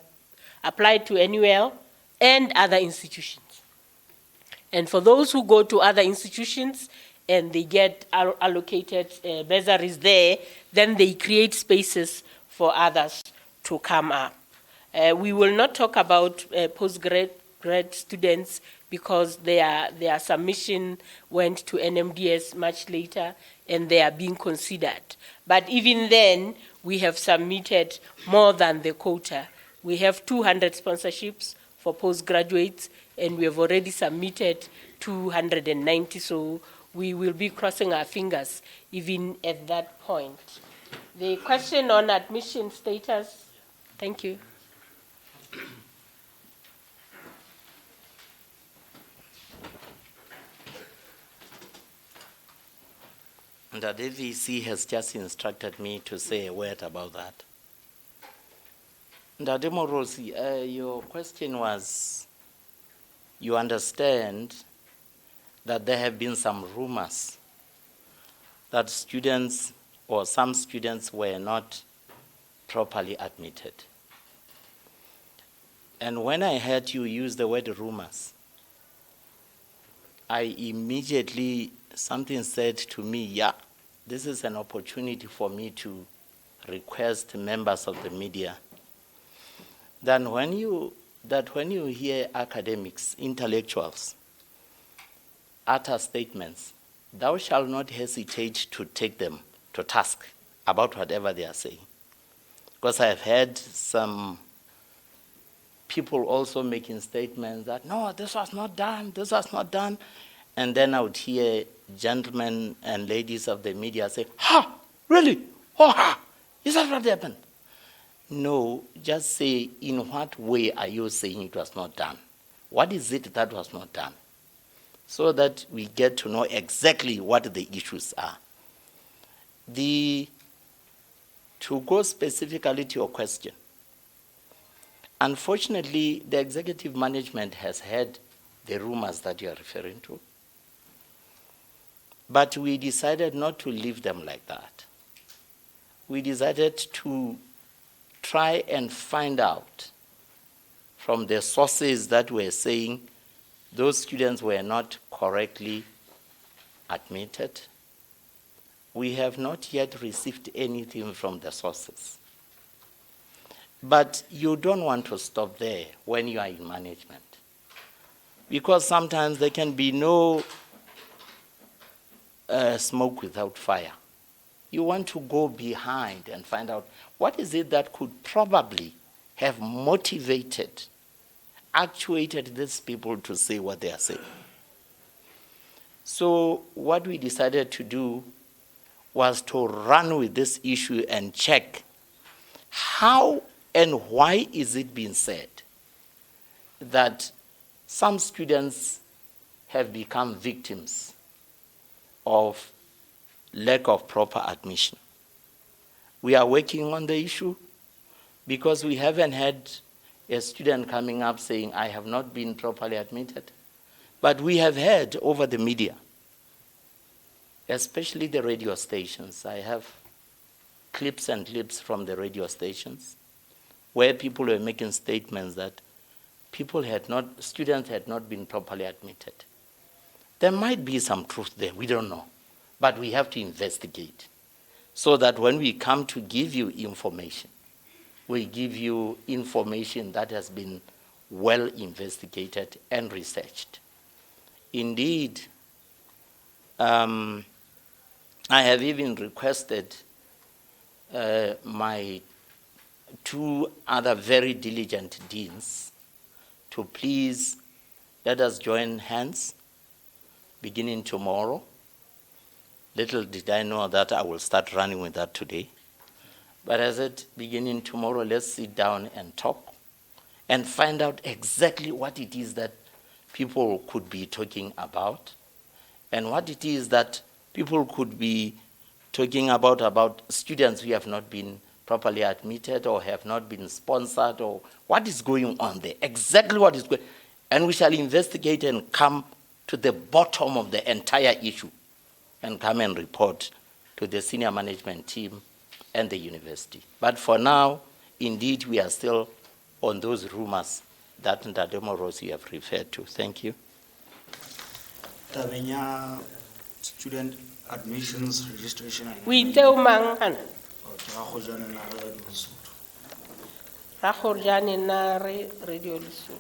applied to NUL and other institutions. And for those who go to other institutions and they get allocated bursaries there, then they create spaces for others to come up. We will not talk about postgrad students because their submission went to NMDS much later and they are being considered. But even then, we have submitted more than the quota. We have 200 sponsorships for postgraduates, and we have already submitted 290, so we will be crossing our fingers even at that point. The question on admission status, thank you. The DVC has just instructed me to say a word about that. Ndade Morosi, your question was, you understand that there have been some rumors that students or some students were not properly admitted. And when I heard you use the word rumors, I immediately, something said to me, yeah, this is an opportunity for me to request members of the media that when you hear academics, intellectuals, utter statements, thou shalt not hesitate to take them to task about whatever they are saying. Because I have heard some people also making statements that, no, this was not done, this was not done. And then I would hear gentlemen and ladies of the media say, ha, really? Oh, ha, is that what happened? No, just say, in what way are you saying it was not done? What is it that was not done? So that we get to know exactly what the issues are. To go specifically to your question, unfortunately, the executive management has heard the rumors that you are referring to. But we decided not to leave them like that. We decided to try and find out from the sources that were saying those students were not correctly admitted. We have not yet received anything from the sources. But you don't want to stop there when you are in management, because sometimes there can be no smoke without fire. You want to go behind and find out what is it that could probably have motivated, actuated these people to say what they are saying. So what we decided to do was to run with this issue and check how and why is it being said that some students have become victims of lack of proper admission. We are working on the issue because we haven't had a student coming up saying, I have not been properly admitted. But we have heard over the media, especially the radio stations. I have clips and clips from the radio stations where people were making statements that students had not been properly admitted. There might be some truth there, we don't know. But we have to investigate so that when we come to give you information, we give you information that has been well investigated and researched. Indeed, I have even requested my two other very diligent deans to please let us join hands beginning tomorrow. Little did I know that I will start running with that today. But I said, beginning tomorrow, let's sit down and talk and find out exactly what it is that people could be talking about and what it is that people could be talking about students who have not been properly admitted or have not been sponsored, or what is going on there, exactly what is going on. And we shall investigate and come to the bottom of the entire issue and come and report to the senior management team and the university. But for now, indeed, we are still on those rumors that Ndademo Rosi have referred to. Thank you. Tabeng ya student admissions registration. We tell man, Rahorjani na radio Lesotho.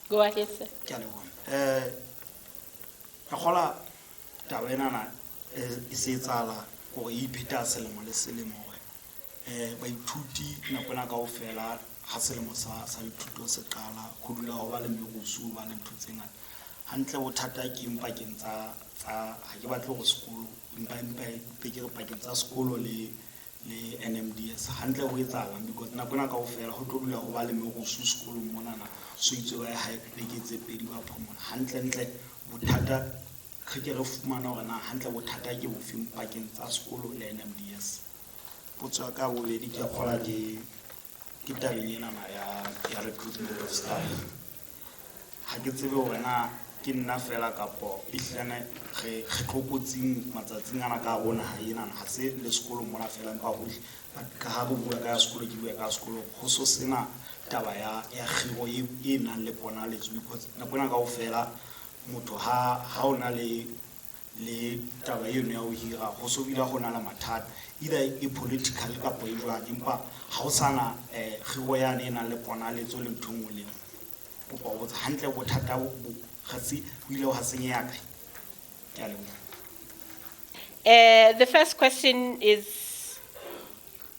Go ahead, sir. Akhola taba ena e se tsala go ipheta selemo le selemo baithuti nakwana kaofela ha selemo sa dithuto se qala go dula go ba le merusu ba le ntho tse ngata hantle bothata ke mpakeng tsa ha ke batle go sekolo empa ke re pakeng tsa sekolo le NMDS hantle go etsala because nakwana kaofela go tlo dula go ba le merusu sekolong monana so itse ba ha beke tse pedi ba phomola hantle bothata ke re fumana gore na hantle bothata ke bofeng pakeng tsa sekolo le NMDS potso ka bobedi ke kgola ke tabeng ena ya recruitment of staff ha ke tsebe gore na ke nna fela kapo ihlana ge tlokotsing matsatsing ana ka bona ha ena ha se le sekolo mona fela mpa go ka ha go bua ka sekolo ke bua ka sekolo go so sena taba ya giro e nang le bona le because na bona ka ofela motho ha ona le taba eno ya o hira go so bila gona la mathata ida e political ka po e jwa empa ha o sana giro ya ne nang le bona le tso le nthongwe le o ba botsa hantle bothata bo ga se o ile ha senya ka ya le The first question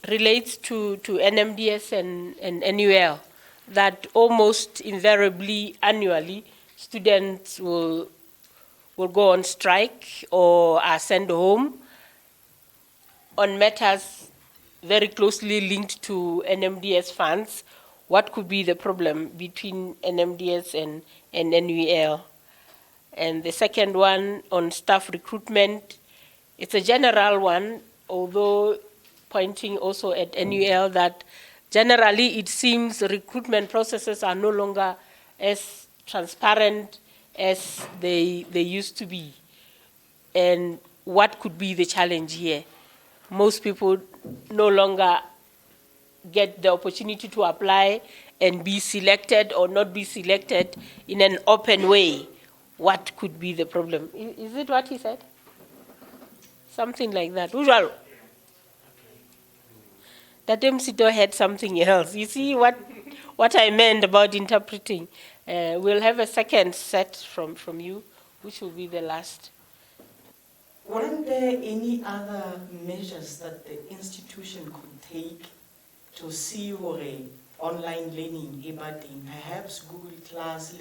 relates to NMDS and NUL, that almost invariably annually students will go on strike or are sent home on matters very closely linked to NMDS funds. What could be the problem between NMDS and NUL? And the second one on staff recruitment, it's a general one, although pointing also at NUL that generally it seems recruitment processes are no longer as transparent as they used to be. And what could be the challenge here? Most people no longer get the opportunity to apply and be selected or not be selected in an open way. What could be the problem? Is it what he said? Something like that. Usual. That Msito had something else. You see what I meant about interpreting. We'll have a second set from you, which will be the last. Weren't there any other measures that the institution could take to see online learning, perhaps Google Class,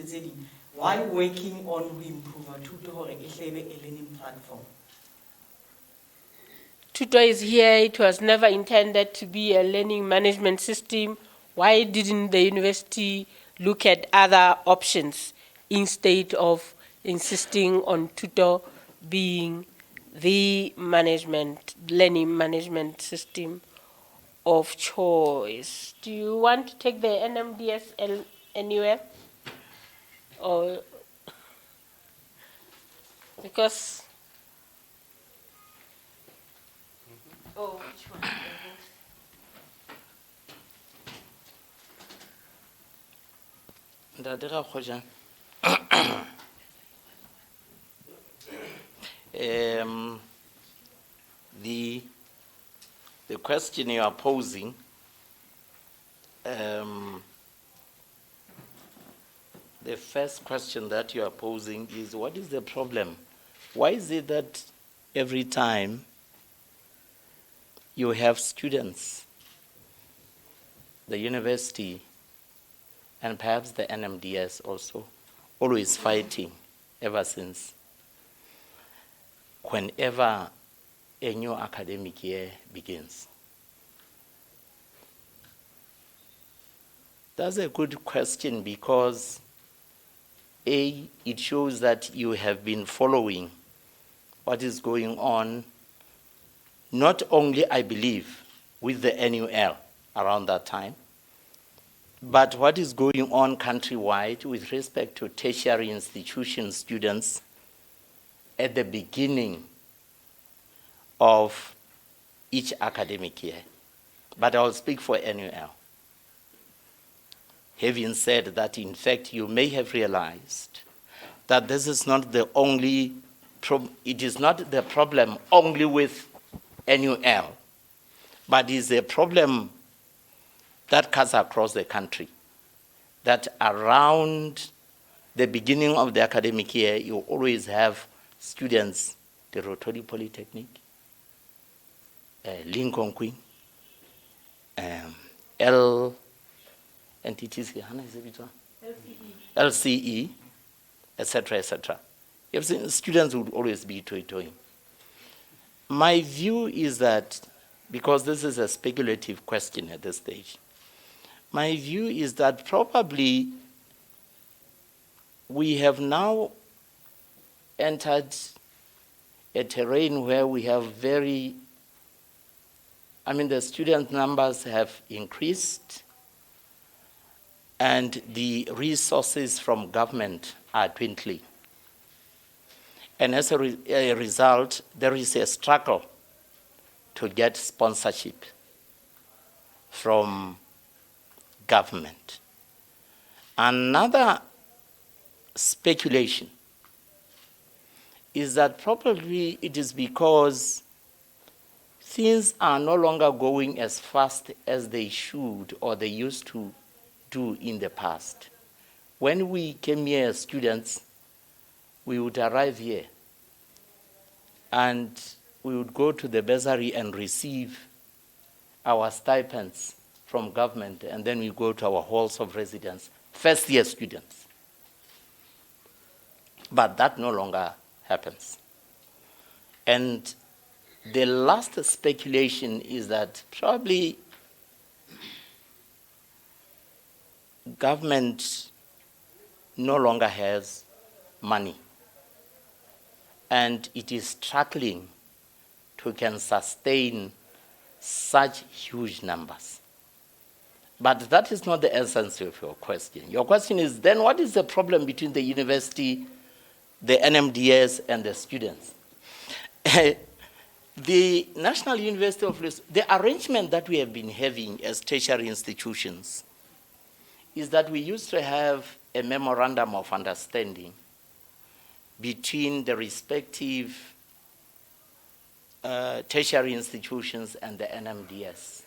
while working on to improve a learning platform? Tutor is here. It was never intended to be a learning management system. Why didn't the university look at other options instead of insisting on tutor being the learning management system of choice? Do you want to take the NMDS NUL? Or because which one? The question you are posing, the first question that you are posing is, what is the problem? Why is it that every time you have students, the university, and perhaps the NMDS also, always fighting ever since, whenever a new academic year begins? That's a good question because, A, it shows that you have been following what is going on, not only, I believe, with the NUL around that time. But what is going on countrywide with respect to tertiary institution students at the beginning of each academic year? But I'll speak for NUL. Having said that, in fact, you may have realized that this is not the only, it is not the problem only with NUL, but is a problem that cuts across the country, that around the beginning of the academic year, you always have students, the Rotary Polytechnic, Lincoln Queen, LCE, etc., etc. You have seen students would always be toy-toying. My view is that, because this is a speculative question at this stage, my view is that probably we have now entered a terrain where we have the student numbers have increased and the resources from government are dwindling. And as a result, there is a struggle to get sponsorship from government. Another speculation is that probably it is because things are no longer going as fast as they should or they used to do in the past. When we came here as students, we would arrive here and we would go to the bursary and receive our stipends from government, and then we go to our halls of residence, first-year students. But that no longer happens. And the last speculation is that probably government no longer has money, and it is struggling to can sustain such huge numbers. But that is not the essence of your question. Your question is then what is the problem between the university, the NMDS, and the students? The National University of Lesotho, the arrangement that we have been having as tertiary institutions is that we used to have a memorandum of understanding between the respective tertiary institutions and the NMDS,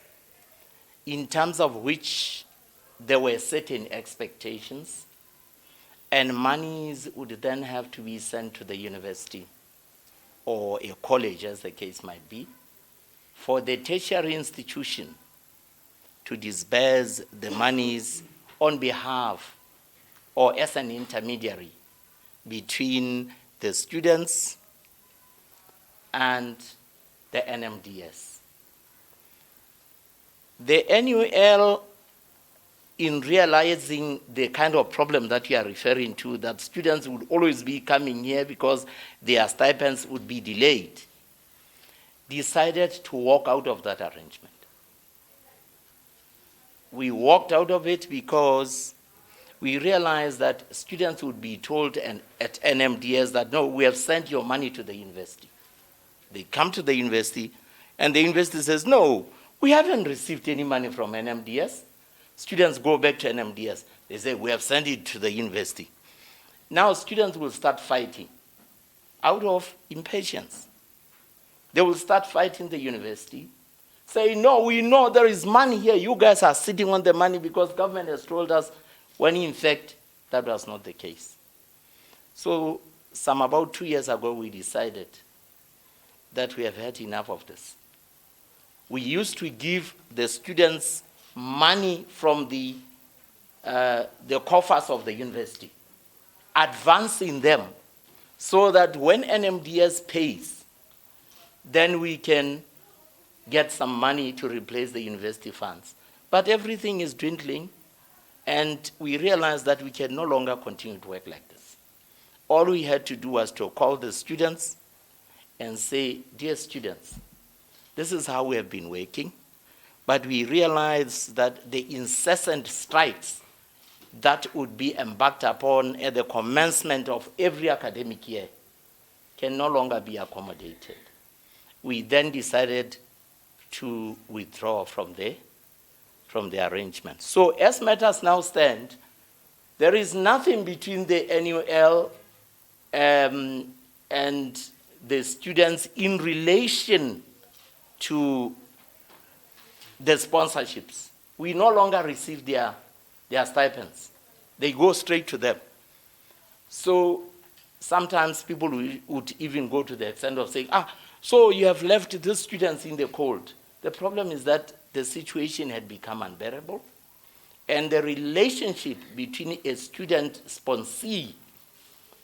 in terms of which there were certain expectations, and monies would then have to be sent to the university or a college, as the case might be, for the tertiary institution to disburse the monies on behalf or as an intermediary between the students and the NMDS. The NUL, in realizing the kind of problem that you are referring to, that students would always be coming here because their stipends would be delayed, decided to walk out of that arrangement. We walked out of it because we realized that students would be told at NMDS that, no, we have sent your money to the university. They come to the university, and the university says, no, we haven't received any money from NMDS. Students go back to NMDS. They say, we have sent it to the university. Now students will start fighting out of impatience. They will start fighting the university, saying, no, we know there is money here. You guys are sitting on the money because government has told us, when in fact, that was not the case. So about 2 years ago, we decided that we have had enough of this. We used to give the students money from the coffers of the university, advancing them so that when NMDS pays, then we can get some money to replace the university funds. But everything is dwindling, and we realized that we can no longer continue to work like this. All we had to do was to call the students and say, dear students, this is how we have been working. but we realized that the incessant strikes that would be embarked upon at the commencement of every academic year can no longer be accommodated. We then decided to withdraw from the arrangement. So as matters now stand, there is nothing between the NUL and the students in relation to the sponsorships. We no longer receive their stipends. They go straight to them. So sometimes people would even go to the extent of saying, so you have left the students in the cold. The problem is that the situation had become unbearable, and the relationship between a student sponsee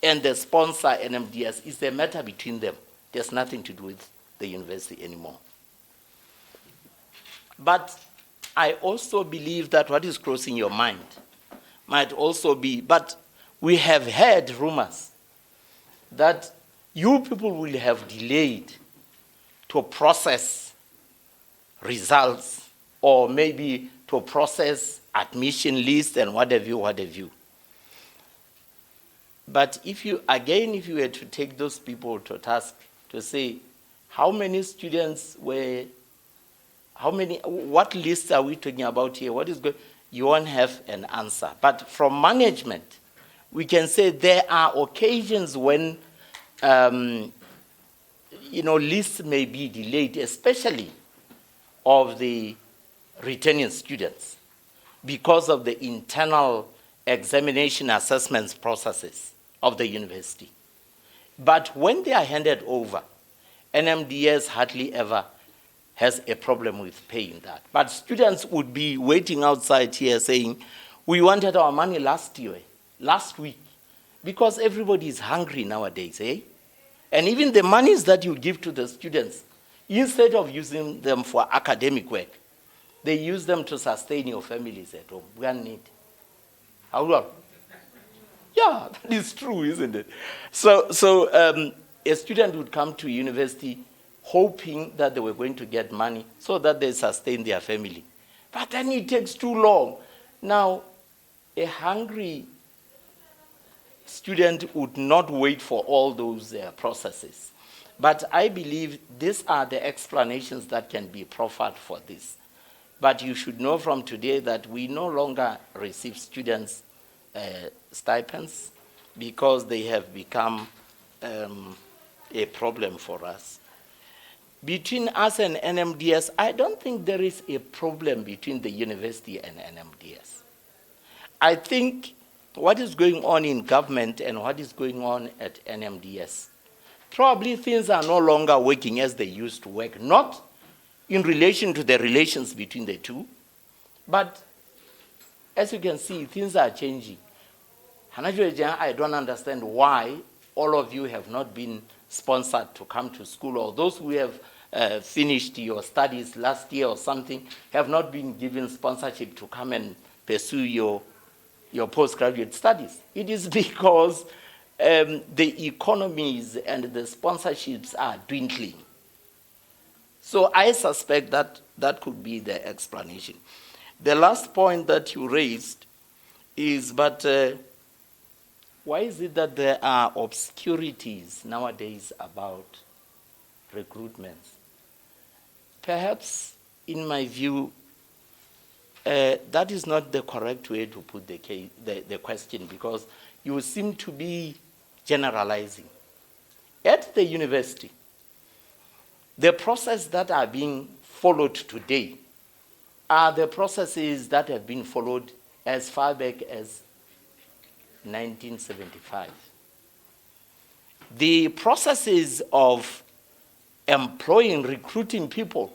and the sponsor, NMDS, is a matter between them. There's nothing to do with the university anymore. But I also believe that what is crossing your mind might also be, but we have heard rumors that you people will have delayed to process results, or maybe to process admission lists and what have you. But if you were to take those people to task to say, how many students what lists are we talking about here? What is good? You won't have an answer. But from management, we can say there are occasions when lists may be delayed, especially of the returning students, because of the internal examination assessments processes of the university. But when they are handed over, NMDS hardly ever has a problem with paying that. But students would be waiting outside here saying, we wanted our money last week, because everybody is hungry nowadays, eh? And even the monies that you give to the students, instead of using them for academic work, they use them to sustain your families at home. We are need. How long? Yeah, that is true, isn't it? So a student would come to university hoping that they were going to get money so that they sustain their family. But then it takes too long. Now, a hungry student would not wait for all those processes. But I believe these are the explanations that can be proffered for this. But you should know from today that we no longer receive students' stipends because they have become a problem for us. Between us and NMDS, I don't think there is a problem between the university and NMDS. I think what is going on in government and what is going on at NMDS, probably things are no longer working as they used to work, not in relation to the relations between the two, but as you can see, things are changing. I don't understand why all of you have not been sponsored to come to school, or those who have finished your studies last year or something have not been given sponsorship to come and pursue your postgraduate studies. It is because the economies and the sponsorships are dwindling. So I suspect that could be the explanation. The last point that you raised is, but why is it that there are obscurities nowadays about recruitments? Perhaps, in my view, that is not the correct way to put the question, because you seem to be generalizing. At the university, the process that are being followed today are the processes that have been followed as far back as 1975. The processes of recruiting people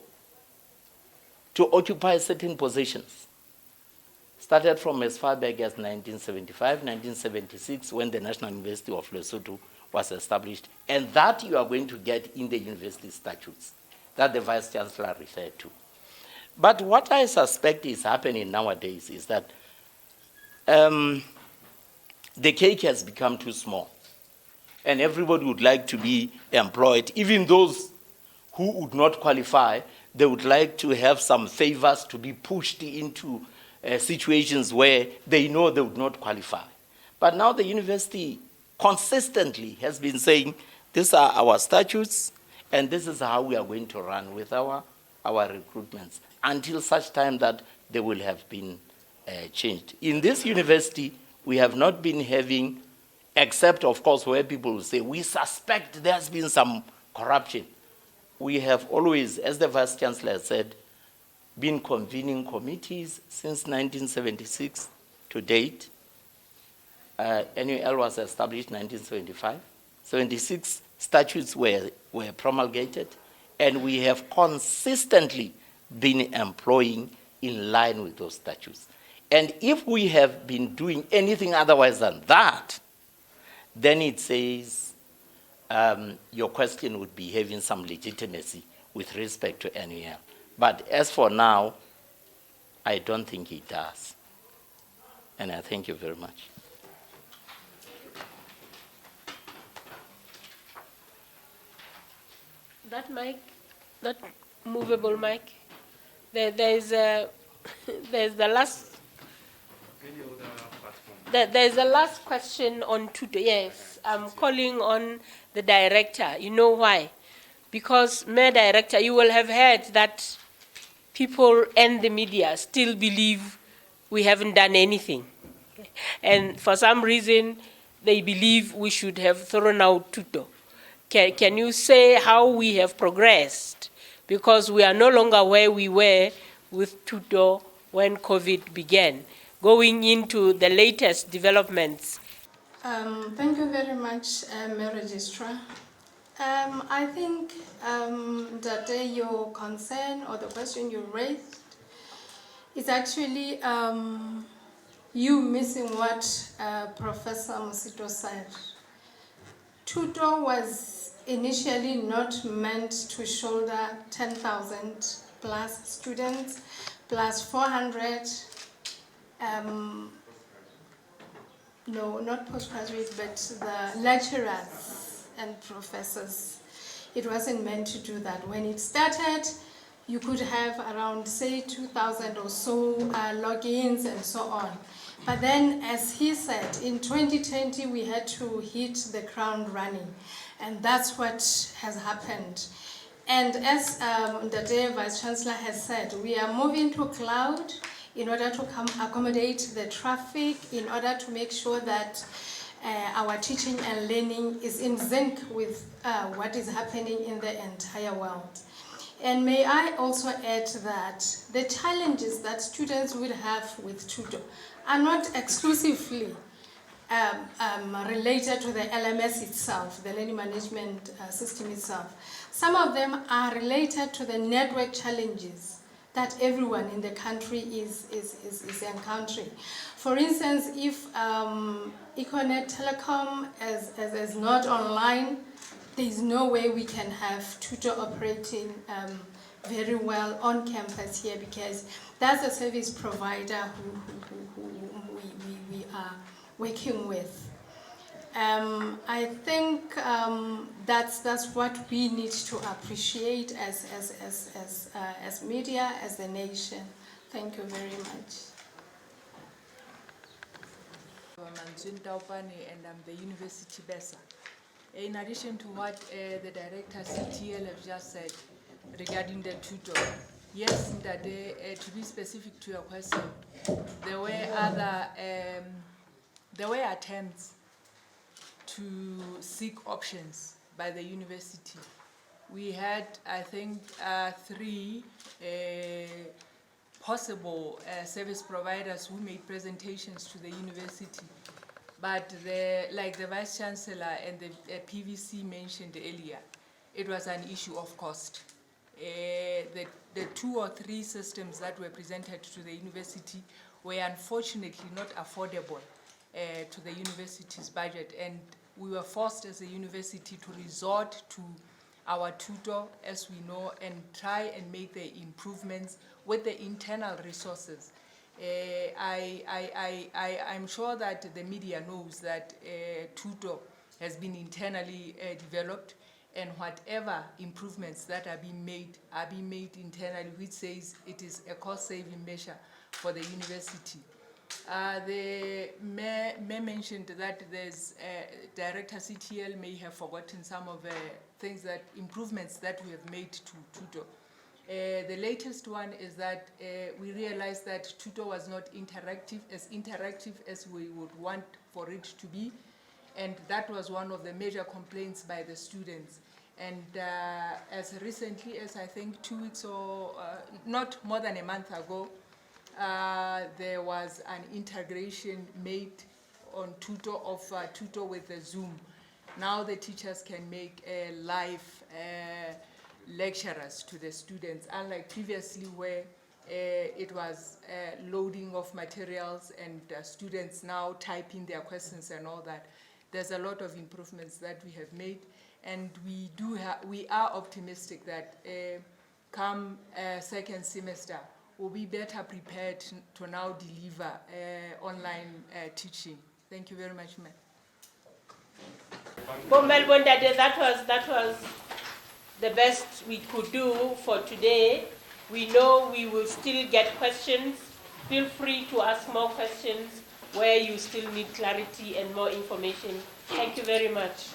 to occupy certain positions started from as far back as 1975, 1976, when the National University of Lesotho was established, and that you are going to get in the university statutes that the Vice Chancellor referred to. But what I suspect is happening nowadays is that the cake has become too small, and everybody would like to be employed, even those who would not qualify, they would like to have some favors to be pushed into situations where they know they would not qualify. But now the university consistently has been saying, these are our statutes, and this is how we are going to run with our recruitments, until such time that they will have been changed. In this university, we have not been having, except of course where people will say, we suspect there has been some corruption. We have always, as the Vice Chancellor said, been convening committees since 1976 to date. NUL was established in 1975. 76 statutes were promulgated, and we have consistently been employing in line with those statutes. And if we have been doing anything otherwise than that, then it says your question would be having some legitimacy with respect to NUL. But as for now, I don't think it does. And I thank you very much. That mic, that movable mic, there's the last. There's a last question on today. Yes, I'm calling on the director. You know why? Because, Mayor Director, you will have heard that people and the media still believe we haven't done anything. And for some reason, they believe we should have thrown out Tuto. Can you say how we have progressed? Because we are no longer where we were with Tuto when COVID began. Going into the latest developments. Thank you very much, Mayor Registrar. I think that your concern or the question you raised is actually you missing what Professor Musito said. Tuto was initially not meant to shoulder 10,000 plus students, plus 400, no, not postgraduate, but the lecturers and professors. It wasn't meant to do that. When it started, you could have around, say, 2,000 or so logins and so on. But then, as he said, in 2020, we had to hit the ground running. And that's what has happened. And as the Vice Chancellor has said, we are moving to cloud in order to accommodate the traffic, in order to make sure that our teaching and learning is in sync with what is happening in the entire world. And may I also add that the challenges that students will have with Tuto are not exclusively related to the LMS itself, the learning management system itself. Some of them are related to the network challenges that everyone in the country is encountering. For instance, if Econet Telecom is not online, there is no way we can have Tuto operating very well on campus here, because that's a service provider who we are working with. I think that's what we need to appreciate as media, as a nation. Thank you very much. And I'm the University Besa. In addition to what the Director CTL have just said regarding the Tuto, yes, that to be specific to your question, there were attempts to seek options by the university. We had, I think, 3 possible service providers who made presentations to the university. But like the Vice Chancellor and the PVC mentioned earlier, it was an issue of cost. The 2 or 3 systems that were presented to the university were unfortunately not affordable to the university's budget, and we were forced as a university to resort to our Tuto, as we know, and try and make the improvements with the internal resources. I'm sure that the media knows that Tuto has been internally developed, and whatever improvements that are being made internally, which says it is a cost-saving measure for the university. The mayor mentioned that there's Director CTL may have forgotten some of the things that improvements that we have made to Tuto. The latest one is that we realized that Tuto was not interactive as we would want for it to be, and that was one of the major complaints by the students. And as recently as I think 2 weeks or not more than a month ago, there was an integration made on Tuto of Tuto with the Zoom. Now the teachers can make live lecturers to the students, unlike previously where it was loading of materials and students now typing their questions and all that. There's a lot of improvements that we have made, and we are optimistic that come second semester we'll be better prepared to now deliver online teaching. Thank you very much, ma'am. That was the best we could do for today. We know we will still get questions. Feel free to ask more questions where you still need clarity and more information. Thank you very much.